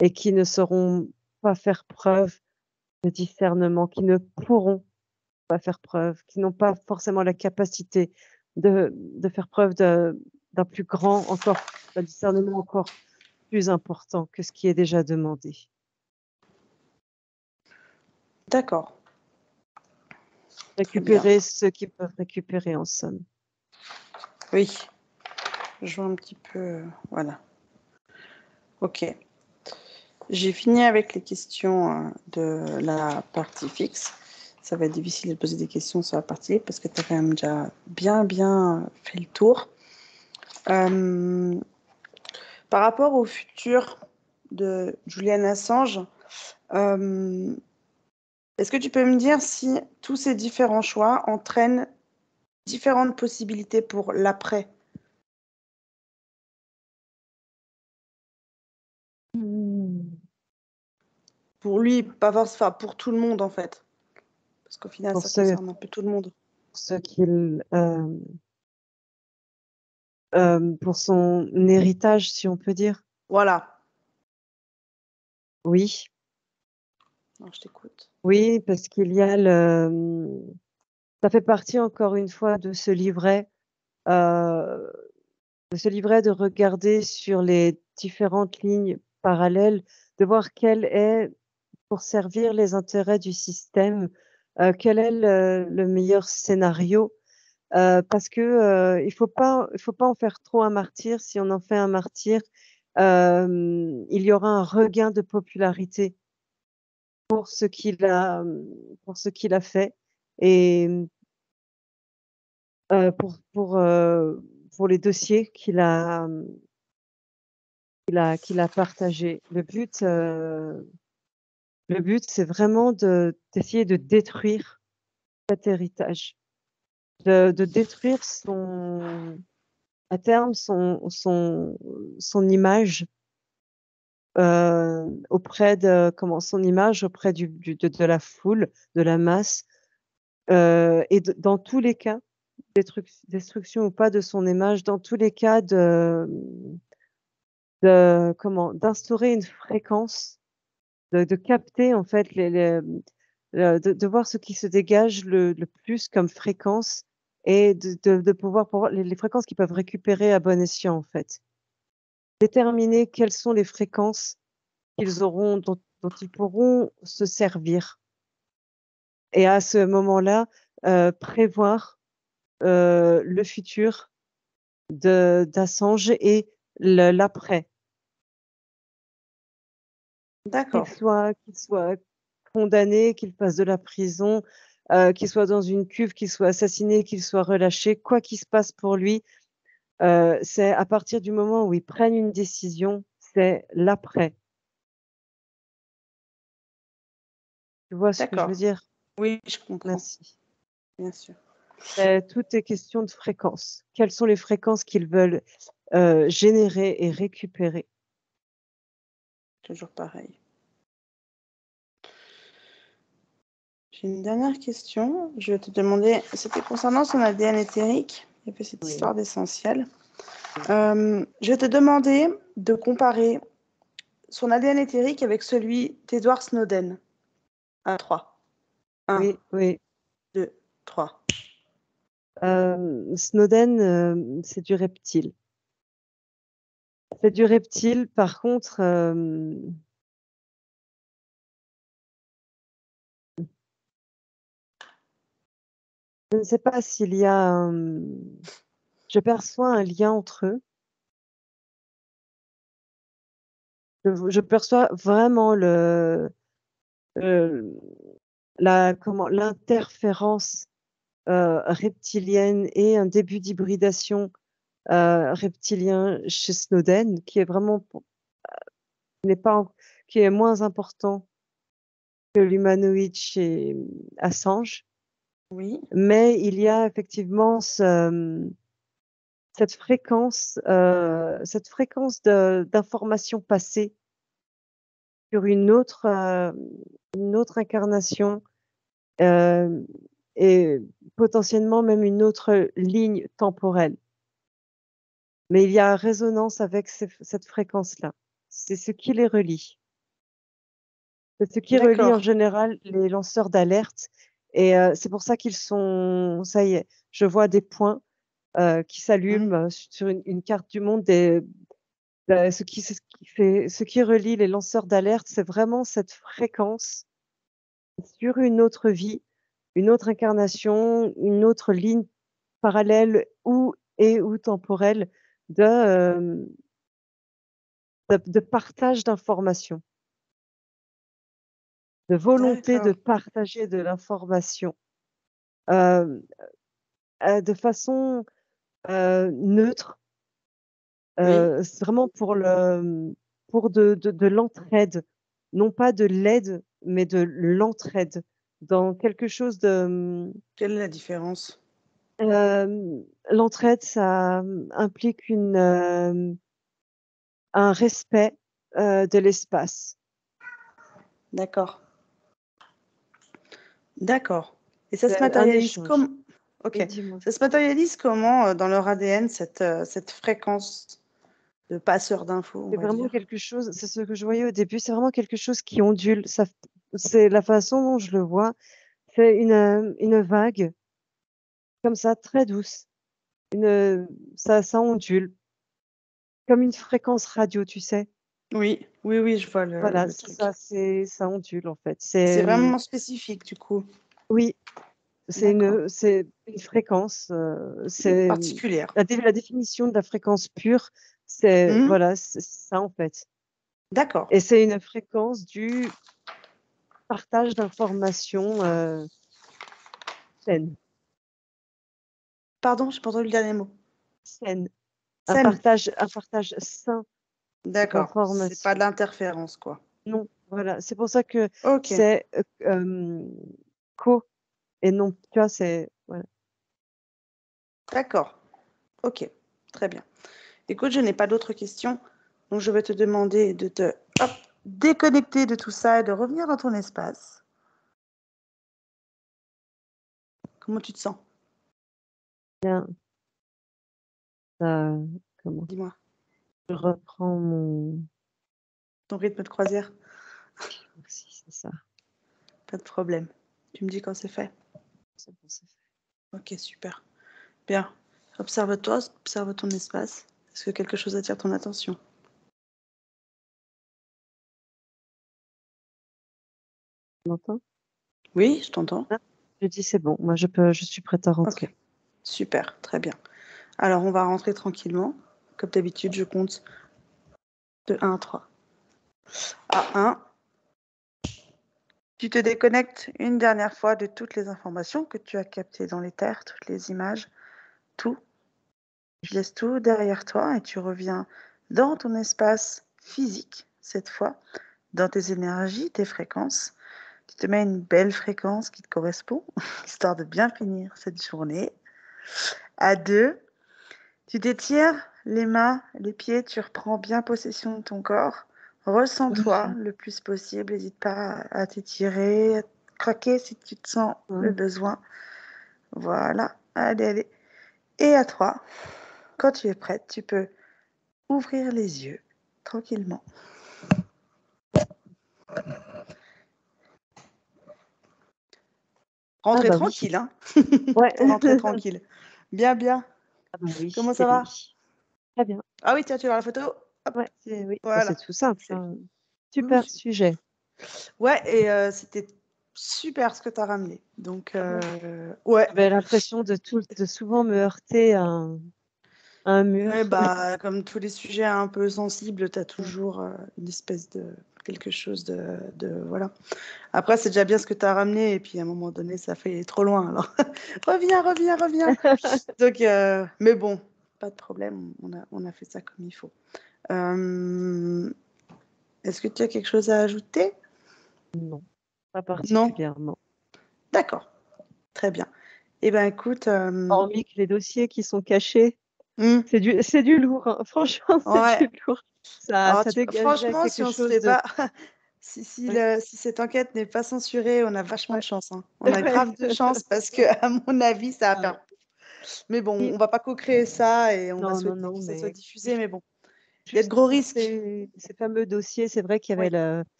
et qui ne sauront pas faire preuve de discernement, qui ne pourront pas faire preuve, qui n'ont pas forcément la capacité de faire preuve d'un plus grand encore, d'un discernement encore plus important que ce qui est déjà demandé. D'accord, très bien. Récupérer ce qu'ils peuvent récupérer en somme. Oui, je vois un petit peu. Voilà. Ok. J'ai fini avec les questions de la partie fixe. Ça va être difficile de poser des questions sur la partie parce que tu as quand même déjà bien fait le tour. Euh, Par rapport au futur de Julian Assange, euh, est-ce que tu peux me dire si tous ces différents choix entraînent différentes possibilités pour l'après? Mmh. Pour lui, pas forcément, enfin, pour tout le monde en fait. Parce qu'au final, Pour ça ceux concerne un peu tout le monde. pour ceux qui pour son héritage, si on peut dire. Voilà. Oui, Non, je t'écoute. oui, parce qu'il y a ça fait partie encore une fois heu, de ce livret, de regarder sur les différentes lignes parallèles, de voir quel est, pour servir les intérêts du système, quel est le meilleur scénario. Parce que, il faut pas en faire trop un martyr. Si on en fait un martyr, il y aura un regain de popularité pour ce qu'il a, pour ce qu'il a fait et pour les dossiers qu'il a partagés. Le but, c'est vraiment d'essayer de détruire cet héritage, de détruire à terme, son image, auprès son image auprès de la foule, de la masse, et dans tous les cas, destruction ou pas de son image, dans tous les cas d'instaurer une fréquence, de capter en fait de voir ce qui se dégage le plus comme fréquence et de pouvoir pour voir les fréquences qu'ils peuvent récupérer à bon escient, en fait. Déterminer quelles sont les fréquences dont ils pourront se servir et à ce moment-là, prévoir, le futur d'Assange et l'après. D'accord. Qu'il soit condamné, qu'il fasse de la prison, qu'il soit dans une cuve, qu'il soit assassiné, qu'il soit relâché, quoi qu'il se passe pour lui, c'est à partir du moment où ils prennent une décision, c'est l'après. Tu vois ce que je veux D'accord. dire? Oui, je comprends, Merci. bien sûr. Tout est question de fréquence. Quelles sont les fréquences qu'ils veulent, générer et récupérer? Toujours pareil. J'ai une dernière question. Je vais te demander, c'était concernant son ADN éthérique. Il y avait cette Oui. histoire d'essentiel. Je vais te demander de comparer son ADN éthérique avec celui d'Edward Snowden. À 3. 1, Oui, oui. 2, 3. Snowden, c'est du reptile. C'est du reptile, par contre, je ne sais pas s'il y a je perçois un lien entre eux. Je perçois vraiment euh, l'interférence reptilienne et un début d'hybridation reptilien chez Snowden, qui est vraiment n'est pas en- qui est moins important que l'humanoïde chez Assange. Oui. Mais il y a effectivement cette fréquence d'informations passées sur une autre incarnation euh, et potentiellement même une autre ligne temporelle. Mais il y a résonance avec cette fréquence-là. C'est ce qui les relie. C'est ce qui relie en D'accord. général les lanceurs d'alerte. Et c'est pour ça qu'ils sont, ça y est, je vois des points qui s'allument sur une carte du monde. Ce qui relie les lanceurs d'alerte, c'est vraiment cette fréquence sur une autre vie, une autre incarnation, une autre ligne parallèle ou temporelle de, de partage d'informations, de volonté de D'accord. partager de l'information euh, de façon neutre, Oui. c'est vraiment pour de l'entraide, non pas de l'aide, mais de l'entraide dans quelque chose de Quelle est la différence? l'entraide, ça implique un respect de l'espace. D'accord. D'accord. Et ça se C'est un matérialise échange. comme... Ok. Et dis-moi. Ça se matérialise comment dans leur ADN, cette fréquence de passeur d'infos, on C'est va vraiment dire? quelque chose, c'est ce que je voyais au début, c'est vraiment quelque chose qui ondule. Ça, c'est la façon dont je le vois. C'est une vague comme ça, très douce. Ça ondule, comme une fréquence radio, tu sais. Oui, oui, oui, je vois Voilà, le c'est truc. ça, ça ondule en fait. C'est vraiment spécifique, du coup. Oui, D'accord. c'est une fréquence. C'est Particulière. la définition de la fréquence pure, c'est Mhm. voilà, c'est ça en fait. D'accord. Et c'est une fréquence du partage d'informations saines. Pardon, j'ai pas entendu le dernier mot. Saines. Scène. Un partage sain D'accord. C'est pas de d'informations. l'interférence, quoi. Non, voilà. C'est pour ça que Ok. c'est co et non, tu vois, c'est voilà. D'accord. Ok. Très bien. Écoute, je n'ai pas d'autres questions, donc je vais te demander de te hop, déconnecter de tout ça et de revenir dans ton espace. Comment tu te sens? Bien, ça, comment? Dis-moi. Je reprends mon. Ton rythme de croisière? Merci, c'est ça. Pas de problème. Tu me dis quand c'est fait. C'est bon, c'est fait. Ok, super. Bien. Observe-toi, observe ton espace. Est-ce que quelque chose attire ton attention? Tu m'entends? Oui, je t'entends. Ah, je dis c'est bon. Moi, je suis prête à Ok, rentrer. super, très bien. Alors, on va rentrer tranquillement. Comme d'habitude, je compte de 1 à 3. À 1, tu te déconnectes une dernière fois de toutes les informations que tu as captées dans l'éther, toutes les images, tout. Tu laisses tout derrière toi et tu reviens dans ton espace physique, cette fois, dans tes énergies, tes fréquences. Tu te mets une belle fréquence qui te correspond, histoire de bien finir cette journée. À 2, tu t'étires les mains, les pieds, tu reprends bien possession de ton corps. Ressens-toi Oui. le plus possible, n'hésite pas à t'étirer, craquer si tu te sens le Mmh. besoin. Voilà, allez, allez. Et à toi, quand tu es prête, tu peux ouvrir les yeux tranquillement. Ah Rentrer bah oui. tranquille, hein. Ouais. Faut rentrer tranquille. Bien, bien. Ah bah oui, Comment ça c'est va? lui. Très bien. Ah oui, tiens, tu veux voir la photo? Hop, Ouais, c'est oui, bah, c'est voilà. tout simple, C'est hein. oui, oui, Super sujet. ouais et c'était super ce que tu as ramené. Donc Ah bon? ouais. J'avais l'impression de souvent me heurter à un Ouais, mur. bah, comme tous les sujets un peu sensibles, tu as Mmh. toujours, une espèce de quelque chose de voilà. Après, c'est déjà bien ce que tu as ramené et puis à un moment donné, ça fait trop loin alors reviens, reviens, reviens. Donc mais bon, pas de problème, on a fait ça comme il faut. Hem, est-ce que tu as quelque chose à ajouter? Non, pas Non? particulièrement. D'accord, très bien. Eh ben, écoute, Hormis que les dossiers qui sont cachés, mmh, c'est du lourd, hein. Franchement, c'est ouais. du lourd. Ça Alors ça tu dégageait franchement, si quelque on se chose fait de pas si oui, si cette enquête n'est pas censurée, on a vachement de ouais, chance, hein. On a ouais. grave de chance parce que à mon avis, ça va Ah, faire mais bon, oui. on va pas co-créer ça et on va Non, non, souhaiter non, que ça soit mais diffusé, mais bon, il y a de juste gros pour risques. ces fameux dossiers, c'est vrai qu'il y avait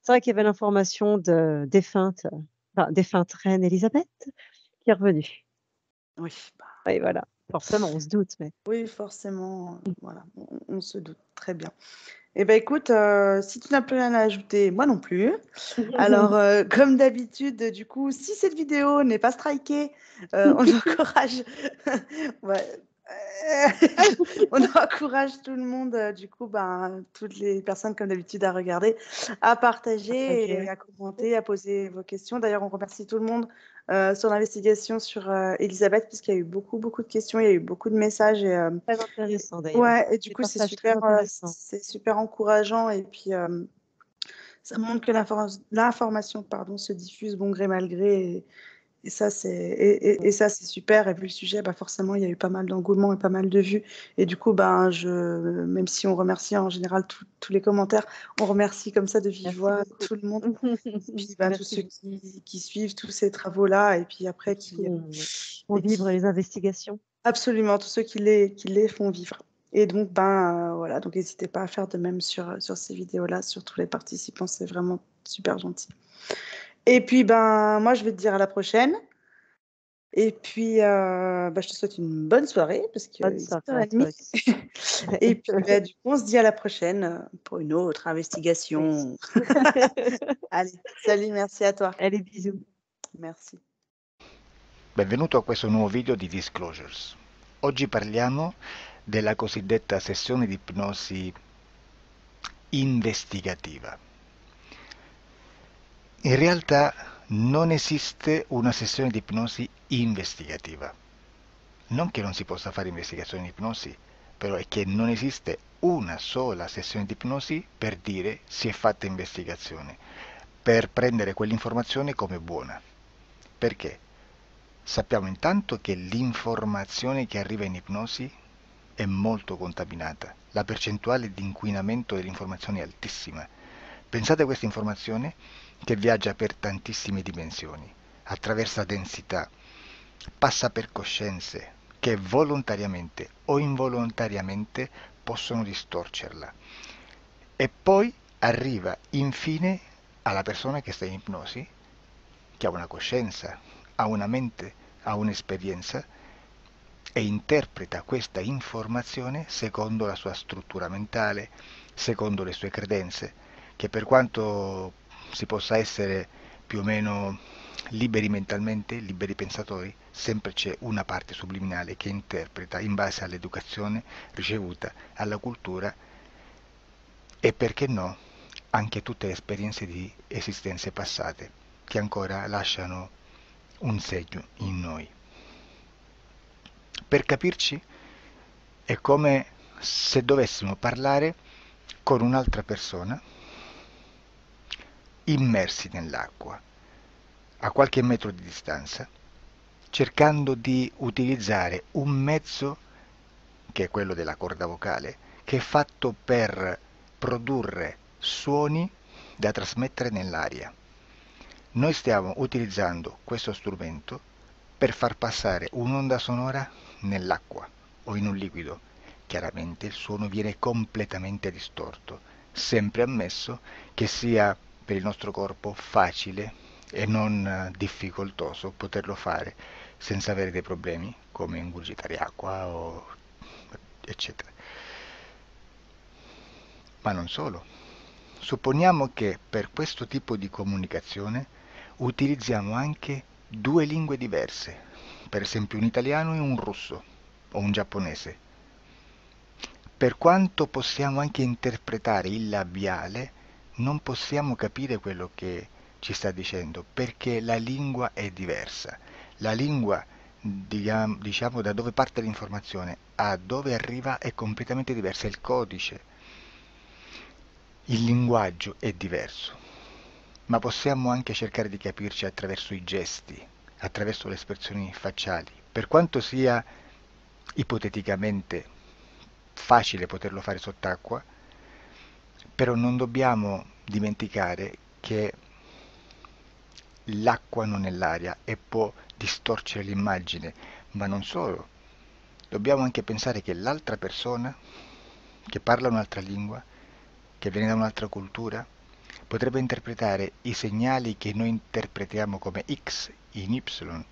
Oui, l'information de défunte reine Élisabeth qui est revenue. oui, bah, Oui, voilà, forcément, on se doute, mais oui, forcément, voilà, on se doute, très bien. Eh ben, écoute, si tu n'as plus rien à ajouter, moi non plus. Alors, comme d'habitude, du coup, si cette vidéo n'est pas strikée, on encourage ouais, on encourage tout le monde, du coup, ben, toutes les personnes comme d'habitude à regarder, à partager partagez, et oui. à commenter, à poser vos questions. D'ailleurs, on remercie tout le monde, sur l'investigation sur, Élisabeth puisqu'il y a eu beaucoup, beaucoup de questions, il y a eu beaucoup de messages et Très intéressant d'ailleurs. ouais et du Des coup, partages très intéressants. c'est super encourageant et puis, ça montre que l'information, pardon, se diffuse bon gré mal gré et ça, c'est Mmh. et ça, c'est super et vu le sujet, bah, forcément, il y a eu pas mal d'engouement et pas mal de vues et du coup, ben, même si on remercie en général tous les commentaires, on remercie comme ça de vive Merci voix beaucoup. tout le monde et puis, ben, tous Merci ceux beaucoup. qui suivent tous ces travaux-là et puis après Qui font et vivre qui les investigations. absolument, tous ceux qui les font vivre et donc ben, voilà, donc n'hésitez pas à faire de même sur ces vidéos-là, sur tous les participants, c'est vraiment super gentil. Et puis, ben, moi, je vais te dire à la prochaine et puis, bah, je te souhaite une bonne soirée parce qu'il Bonne est soirée à toi 10:30 aussi. et puis, bah, du coup, on se dit à la prochaine, pour une autre Oui. investigation. Allez, salut, merci à toi. Allez, bisous. Merci. Benvenuto a questo nuovo video di Disclosures. Oggi parliamo della cosiddetta sessione di ipnosi investigativa. In realtà non esiste una sessione di ipnosi investigativa. Non che non si possa fare investigazione di ipnosi, però è che non esiste una sola sessione di ipnosi per dire si è fatta investigazione, per prendere quell'informazione come buona. Perché? Sappiamo intanto che l'informazione che arriva in ipnosi è molto contaminata, la percentuale di inquinamento dell'informazione è altissima. Pensate a questa informazione che viaggia per tantissime dimensioni, attraversa densità, passa per coscienze che volontariamente o involontariamente possono distorcerla e poi arriva infine alla persona che sta in ipnosi, che ha una coscienza, ha una mente, ha un'esperienza e interpreta questa informazione secondo la sua struttura mentale, secondo le sue credenze, che per quanto si possa essere più o meno liberi mentalmente, liberi pensatori, sempre c'è una parte subliminale che interpreta in base all'educazione ricevuta, alla cultura e perché no, anche tutte le esperienze di esistenze passate che ancora lasciano un segno in noi. Per capirci, è come se dovessimo parlare con un'altra persona immersi nell'acqua, a qualche metro di distanza, cercando di utilizzare un mezzo, che è quello della corda vocale, che è fatto per produrre suoni da trasmettere nell'aria. Noi stiamo utilizzando questo strumento per far passare un'onda sonora nell'acqua o in un liquido. Chiaramente il suono viene completamente distorto, sempre ammesso che sia per il nostro corpo facile e non difficoltoso poterlo fare senza avere dei problemi come ingurgitare acqua o eccetera. Ma non solo. Supponiamo che per questo tipo di comunicazione utilizziamo anche due lingue diverse, per esempio un italiano e un russo o un giapponese. Per quanto possiamo anche interpretare il labiale, non possiamo capire quello che ci sta dicendo, perché la lingua è diversa. La lingua, diciamo, da dove parte l'informazione a dove arriva è completamente diversa, il codice, il linguaggio è diverso, ma possiamo anche cercare di capirci attraverso i gesti, attraverso le espressioni facciali. Per quanto sia ipoteticamente facile poterlo fare sott'acqua, però non dobbiamo dimenticare che l'acqua non è l'aria e può distorcere l'immagine, ma non solo. Dobbiamo anche pensare che l'altra persona, che parla un'altra lingua, che viene da un'altra cultura, potrebbe interpretare i segnali che noi interpretiamo come X in Y.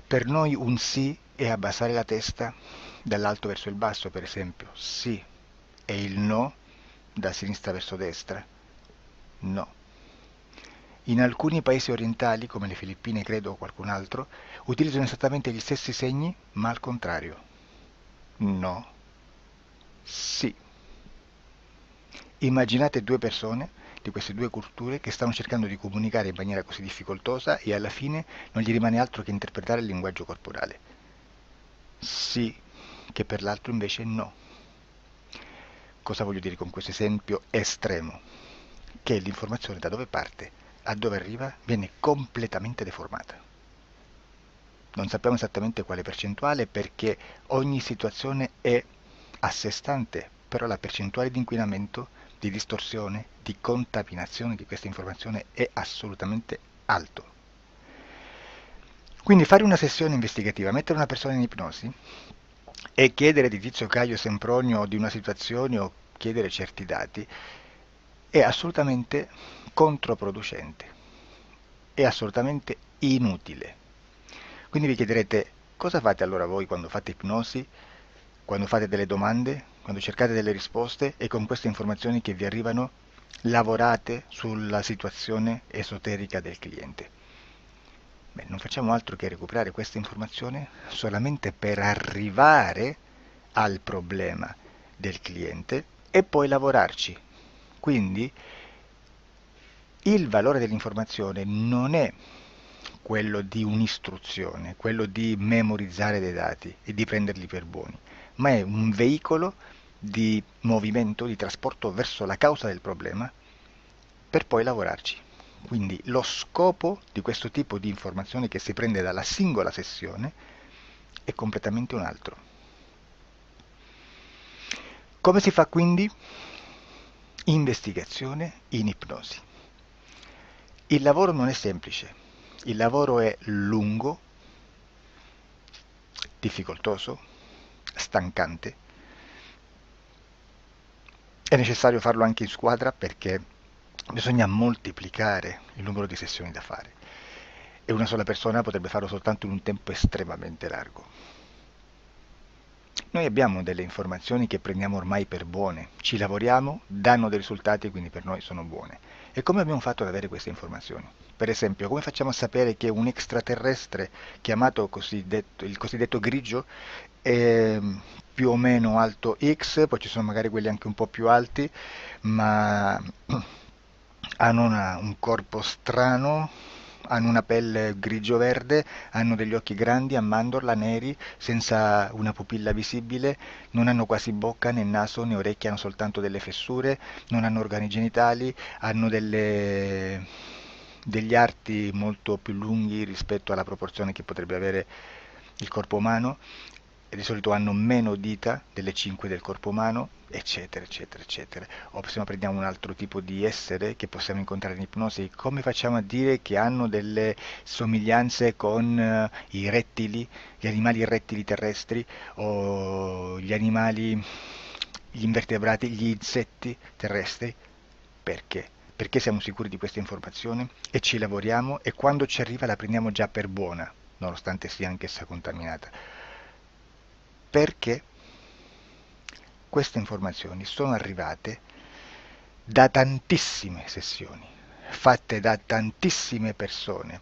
Per noi un sì è abbassare la testa dall'alto verso il basso, per esempio, sì, e il no da sinistra verso destra, no. In alcuni paesi orientali, come le Filippine credo o qualcun altro, utilizzano esattamente gli stessi segni, ma al contrario. No, sì. Immaginate due persone di queste due culture che stanno cercando di comunicare in maniera così difficoltosa e alla fine non gli rimane altro che interpretare il linguaggio corporale. Sì, che per l'altro invece no. Cosa voglio dire con questo esempio estremo? Che l'informazione da dove parte a dove arriva viene completamente deformata. Non sappiamo esattamente quale percentuale perché ogni situazione è a sé stante, però la percentuale di inquinamento, di distorsione, di contaminazione di questa informazione è assolutamente alto. Quindi fare una sessione investigativa, mettere una persona in ipnosi e chiedere di Tizio Caio Sempronio di una situazione o chiedere certi dati è assolutamente controproducente, è assolutamente inutile. Quindi vi chiederete cosa fate allora voi quando fate ipnosi, quando fate delle domande, quando cercate delle risposte e con queste informazioni che vi arrivano lavorate sulla situazione esoterica del cliente. Beh, non facciamo altro che recuperare questa informazione solamente per arrivare al problema del cliente e poi lavorarci. Quindi il valore dell'informazione non è quello di un'istruzione, quello di memorizzare dei dati e di prenderli per buoni, ma è un veicolo di movimento, di trasporto verso la causa del problema per poi lavorarci. Quindi lo scopo di questo tipo di informazione che si prende dalla singola sessione è completamente un altro. Come si fa quindi? Investigazione in ipnosi. Il lavoro non è semplice, il lavoro è lungo, difficoltoso, stancante. È necessario farlo anche in squadra perché bisogna moltiplicare il numero di sessioni da fare e una sola persona potrebbe farlo soltanto in un tempo estremamente largo. Noi abbiamo delle informazioni che prendiamo ormai per buone, ci lavoriamo, danno dei risultati e quindi per noi sono buone. E come abbiamo fatto ad avere queste informazioni? Per esempio, come facciamo a sapere che un extraterrestre chiamato il cosiddetto grigio è più o meno alto X, poi ci sono magari quelli anche un po' più alti, ma hanno un corpo strano, hanno una pelle grigio-verde, hanno degli occhi grandi a mandorla, neri, senza una pupilla visibile, non hanno quasi bocca né naso né orecchie, hanno soltanto delle fessure, non hanno organi genitali, hanno degli arti molto più lunghi rispetto alla proporzione che potrebbe avere il corpo umano e di solito hanno meno dita delle 5 del corpo umano, eccetera, eccetera, eccetera. O se no prendiamo un altro tipo di essere che possiamo incontrare in ipnosi, come facciamo a dire che hanno delle somiglianze con i rettili, gli animali rettili terrestri, o gli animali, gli invertebrati, gli insetti terrestri? Perché? Perché siamo sicuri di questa informazione e ci lavoriamo, e quando ci arriva la prendiamo già per buona, nonostante sia anch'essa contaminata. Perché queste informazioni sono arrivate da tantissime sessioni, fatte da tantissime persone,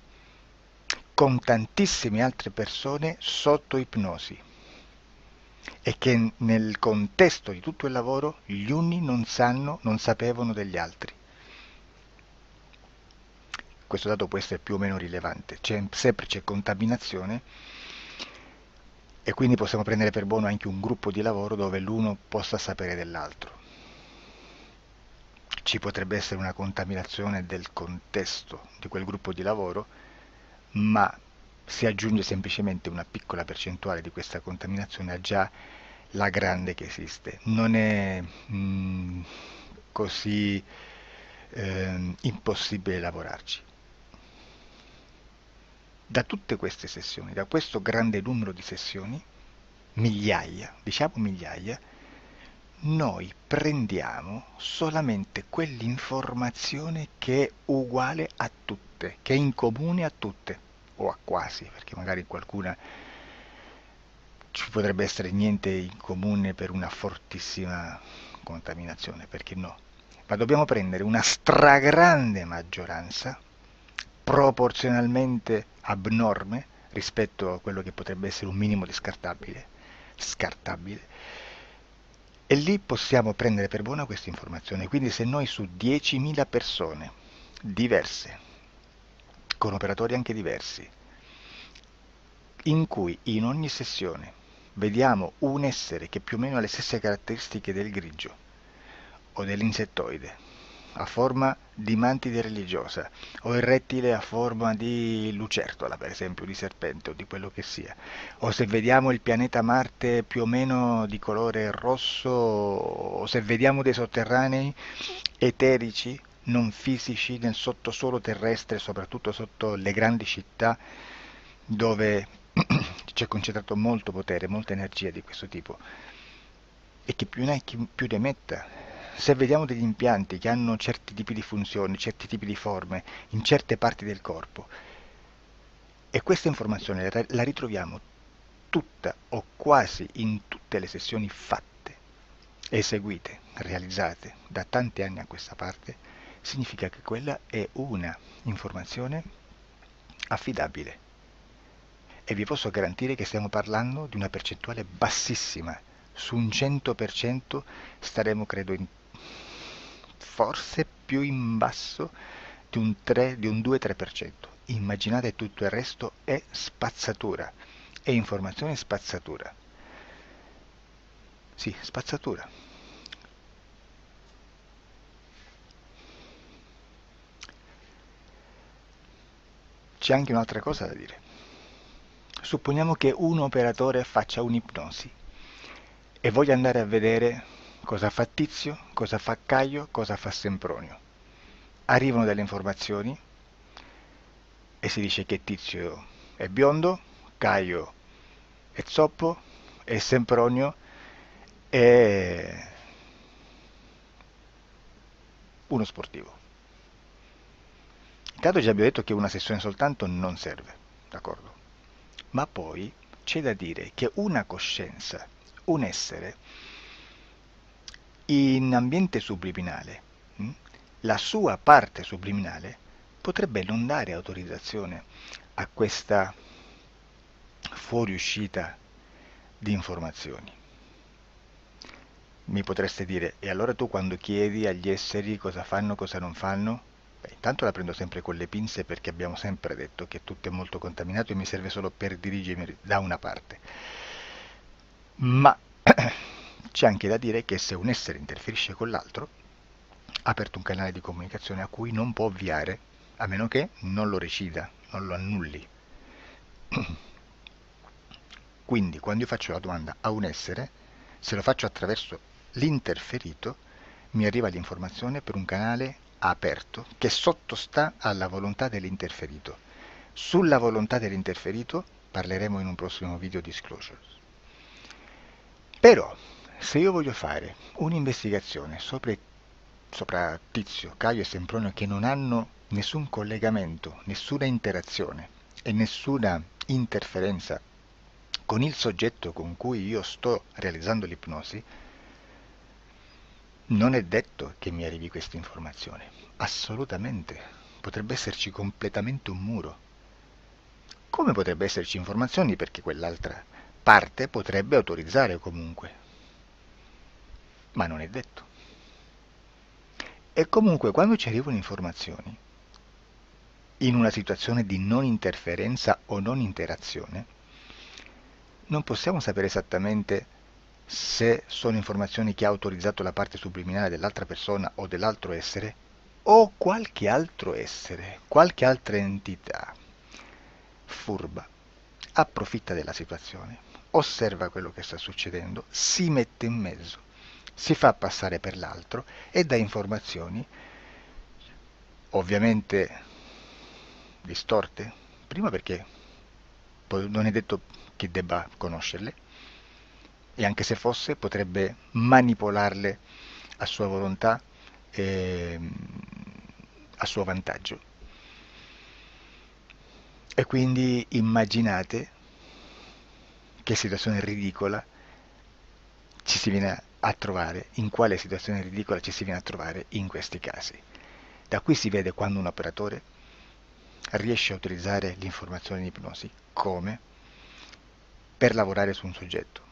con tantissime altre persone sotto ipnosi, e che nel contesto di tutto il lavoro gli uni non sapevano degli altri. Questo dato può essere più o meno rilevante, sempre c'è contaminazione, e quindi possiamo prendere per buono anche un gruppo di lavoro dove l'uno possa sapere dell'altro. Ci potrebbe essere una contaminazione del contesto di quel gruppo di lavoro, ma si aggiunge semplicemente una piccola percentuale di questa contaminazione a già la grande che esiste. Non è così impossibile lavorarci. Da tutte queste sessioni, da questo grande numero di sessioni, migliaia, diciamo migliaia, noi prendiamo solamente quell'informazione che è uguale a tutte, che è in comune a tutte, o a quasi, perché magari in qualcuna ci potrebbe essere niente in comune per una fortissima contaminazione, perché no? Ma dobbiamo prendere una stragrande maggioranza, proporzionalmente abnorme rispetto a quello che potrebbe essere un minimo di scartabile, e lì possiamo prendere per buona questa informazione. Quindi se noi su 10.000 persone diverse, con operatori anche diversi, in cui in ogni sessione vediamo un essere che più o meno ha le stesse caratteristiche del grigio o dell'insettoide, a forma di mantide religiosa, o il rettile a forma di lucertola, per esempio, di serpente o di quello che sia, o se vediamo il pianeta Marte più o meno di colore rosso, o se vediamo dei sotterranei eterici, non fisici, nel sottosuolo terrestre, soprattutto sotto le grandi città, dove c'è concentrato molto potere, molta energia di questo tipo, e che più ne hai più ne metta. Se vediamo degli impianti che hanno certi tipi di funzioni, certi tipi di forme in certe parti del corpo, e questa informazione la ritroviamo tutta o quasi in tutte le sessioni fatte, eseguite, realizzate da tanti anni a questa parte, significa che quella è una informazione affidabile. E vi posso garantire che stiamo parlando di una percentuale bassissima. Su un 100% staremo, credo, forse più in basso di un 2-3%. Immaginate, tutto il resto è spazzatura, è informazione spazzatura. Sì, spazzatura. C'è anche un'altra cosa da dire. Supponiamo che un operatore faccia un'ipnosi e voglia andare a vedere cosa fa Tizio, cosa fa Caio, cosa fa Sempronio. Arrivano delle informazioni e si dice che Tizio è biondo, Caio è zoppo e Sempronio è uno sportivo. Intanto già abbiamo detto che una sessione soltanto non serve, d'accordo? Ma poi c'è da dire che una coscienza, un essere, in ambiente subliminale, la sua parte subliminale potrebbe non dare autorizzazione a questa fuoriuscita di informazioni. Mi potreste dire, e allora tu quando chiedi agli esseri cosa fanno, cosa non fanno? Beh, intanto la prendo sempre con le pinze, perché abbiamo sempre detto che tutto è molto contaminato e mi serve solo per dirigermi da una parte. Ma c'è anche da dire che se un essere interferisce con l'altro, ha aperto un canale di comunicazione a cui non può ovviare, a meno che non lo recida, non lo annulli. Quindi quando io faccio la domanda a un essere, se lo faccio attraverso l'interferito, mi arriva l'informazione per un canale aperto che sottostà alla volontà dell'interferito. Sulla volontà dell'interferito parleremo in un prossimo video disclosures. Però, se io voglio fare un'investigazione sopra Tizio, Caio e Sempronio che non hanno nessun collegamento, nessuna interazione e nessuna interferenza con il soggetto con cui io sto realizzando l'ipnosi, non è detto che mi arrivi questa informazione. Assolutamente. Potrebbe esserci completamente un muro. Come potrebbe esserci informazioni perché quell'altra parte potrebbe autorizzare comunque. Ma non è detto. E comunque quando ci arrivano informazioni, in una situazione di non interferenza o non interazione, non possiamo sapere esattamente se sono informazioni che ha autorizzato la parte subliminale dell'altra persona o dell'altro essere, o qualche altro essere, qualche altra entità furba, approfitta della situazione, osserva quello che sta succedendo, si mette in mezzo, si fa passare per l'altro e dà informazioni, ovviamente distorte, prima perché poi non è detto che debba conoscerle, e anche se fosse potrebbe manipolarle a sua volontà e a suo vantaggio. E quindi immaginate che situazione ridicola ci si viene a trovare, in quale situazione ridicola ci si viene a trovare in questi casi. Da qui si vede quando un operatore riesce a utilizzare l'informazione in ipnosi come per lavorare su un soggetto.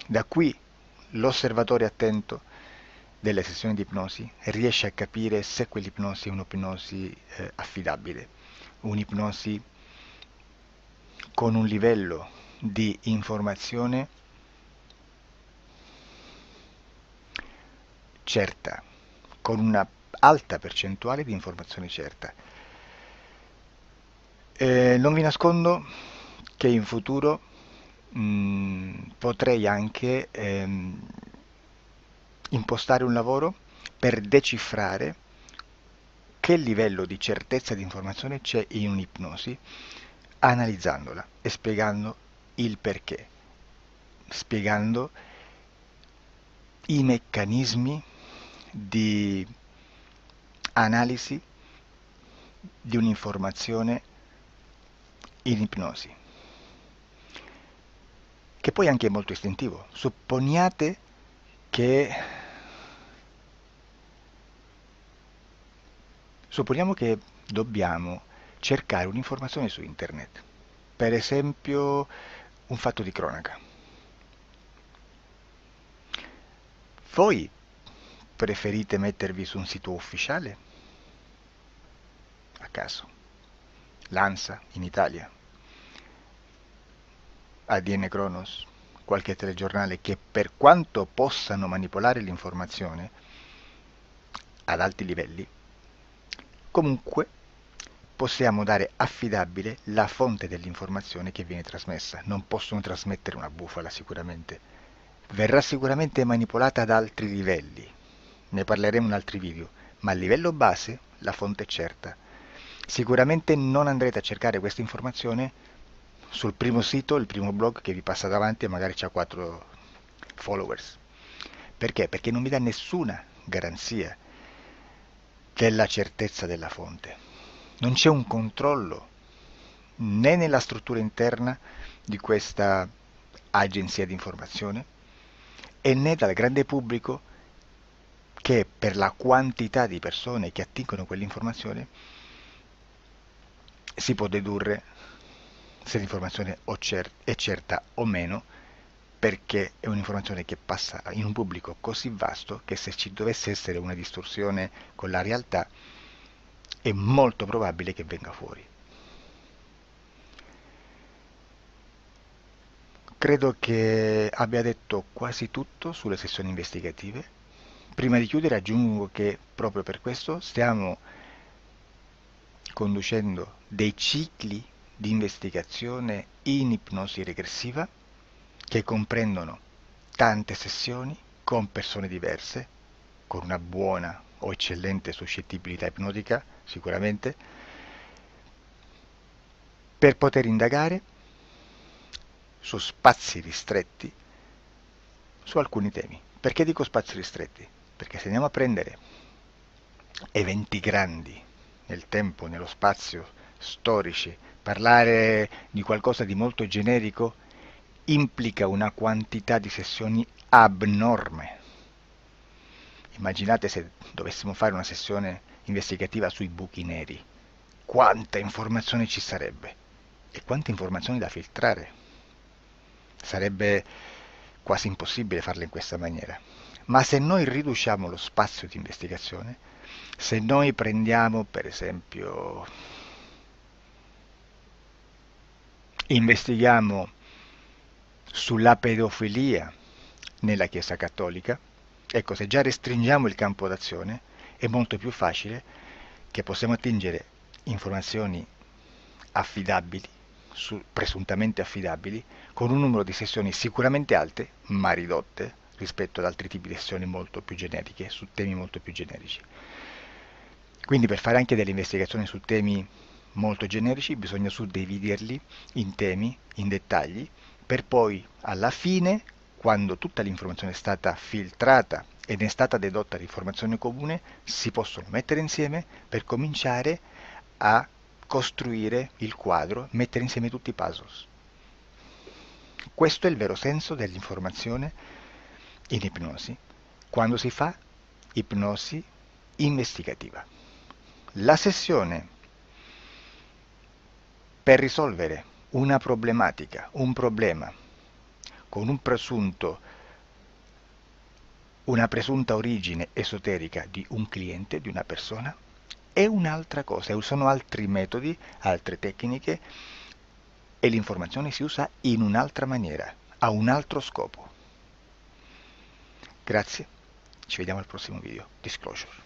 Da qui l'osservatore attento delle sessioni di ipnosi riesce a capire se quell'ipnosi è un'ipnosi affidabile, un'ipnosi con un livello di informazione certa, con una alta percentuale di informazione certa. Non vi nascondo che in futuro potrei anche impostare un lavoro per decifrare che livello di certezza di informazione c'è in un'ipnosi, analizzandola e spiegando il perché, spiegando i meccanismi di analisi di un'informazione in ipnosi, che poi anche è molto istintivo. Supponiamo che dobbiamo cercare un'informazione su internet, per esempio un fatto di cronaca. Voi preferite mettervi su un sito ufficiale? A caso. L'ANSA in Italia, ADN Kronos, qualche telegiornale che per quanto possano manipolare l'informazione ad alti livelli, comunque possiamo dare affidabile la fonte dell'informazione che viene trasmessa. Non possono trasmettere una bufala sicuramente. Verrà sicuramente manipolata ad altri livelli. Ne parleremo in altri video, ma a livello base la fonte è certa. Sicuramente non andrete a cercare questa informazione sul primo sito, il primo blog che vi passa davanti e magari ha 4 followers. Perché? Perché non vi dà nessuna garanzia della certezza della fonte. Non c'è un controllo né nella struttura interna di questa agenzia di informazione e né dal grande pubblico che per la quantità di persone che attingono quell'informazione si può dedurre se l'informazione è certa o meno, perché è un'informazione che passa in un pubblico così vasto che se ci dovesse essere una distorsione con la realtà è molto probabile che venga fuori. Credo che abbia detto quasi tutto sulle sessioni investigative. Prima di chiudere aggiungo che proprio per questo stiamo conducendo dei cicli di investigazione in ipnosi regressiva che comprendono tante sessioni con persone diverse, con una buona o eccellente suscettibilità ipnotica, sicuramente, per poter indagare su spazi ristretti su alcuni temi. Perché dico spazi ristretti? Perché se andiamo a prendere eventi grandi nel tempo, nello spazio, storici, parlare di qualcosa di molto generico implica una quantità di sessioni abnorme. Immaginate se dovessimo fare una sessione investigativa sui buchi neri, quanta informazione ci sarebbe e quante informazioni da filtrare. Sarebbe quasi impossibile farlo in questa maniera. Ma se noi riduciamo lo spazio di investigazione, se noi prendiamo per esempio, investighiamo sulla pedofilia nella Chiesa Cattolica, ecco, se già restringiamo il campo d'azione, è molto più facile che possiamo attingere informazioni affidabili, presuntamente affidabili, con un numero di sessioni sicuramente alte, ma ridotte rispetto ad altri tipi di sessioni molto più generiche, su temi molto più generici. Quindi per fare anche delle investigazioni su temi molto generici bisogna suddividerli in temi, in dettagli, per poi alla fine, quando tutta l'informazione è stata filtrata ed è stata dedotta l'informazione comune, si possono mettere insieme per cominciare a costruire il quadro, mettere insieme tutti i puzzles. Questo è il vero senso dell'informazione in ipnosi, quando si fa ipnosi investigativa. La sessione per risolvere una problematica, un problema, con una presunta origine esoterica di un cliente, di una persona, è un'altra cosa, sono altri metodi, altre tecniche e l'informazione si usa in un'altra maniera, ha un altro scopo. Grazie, ci vediamo al prossimo video. Disclosure.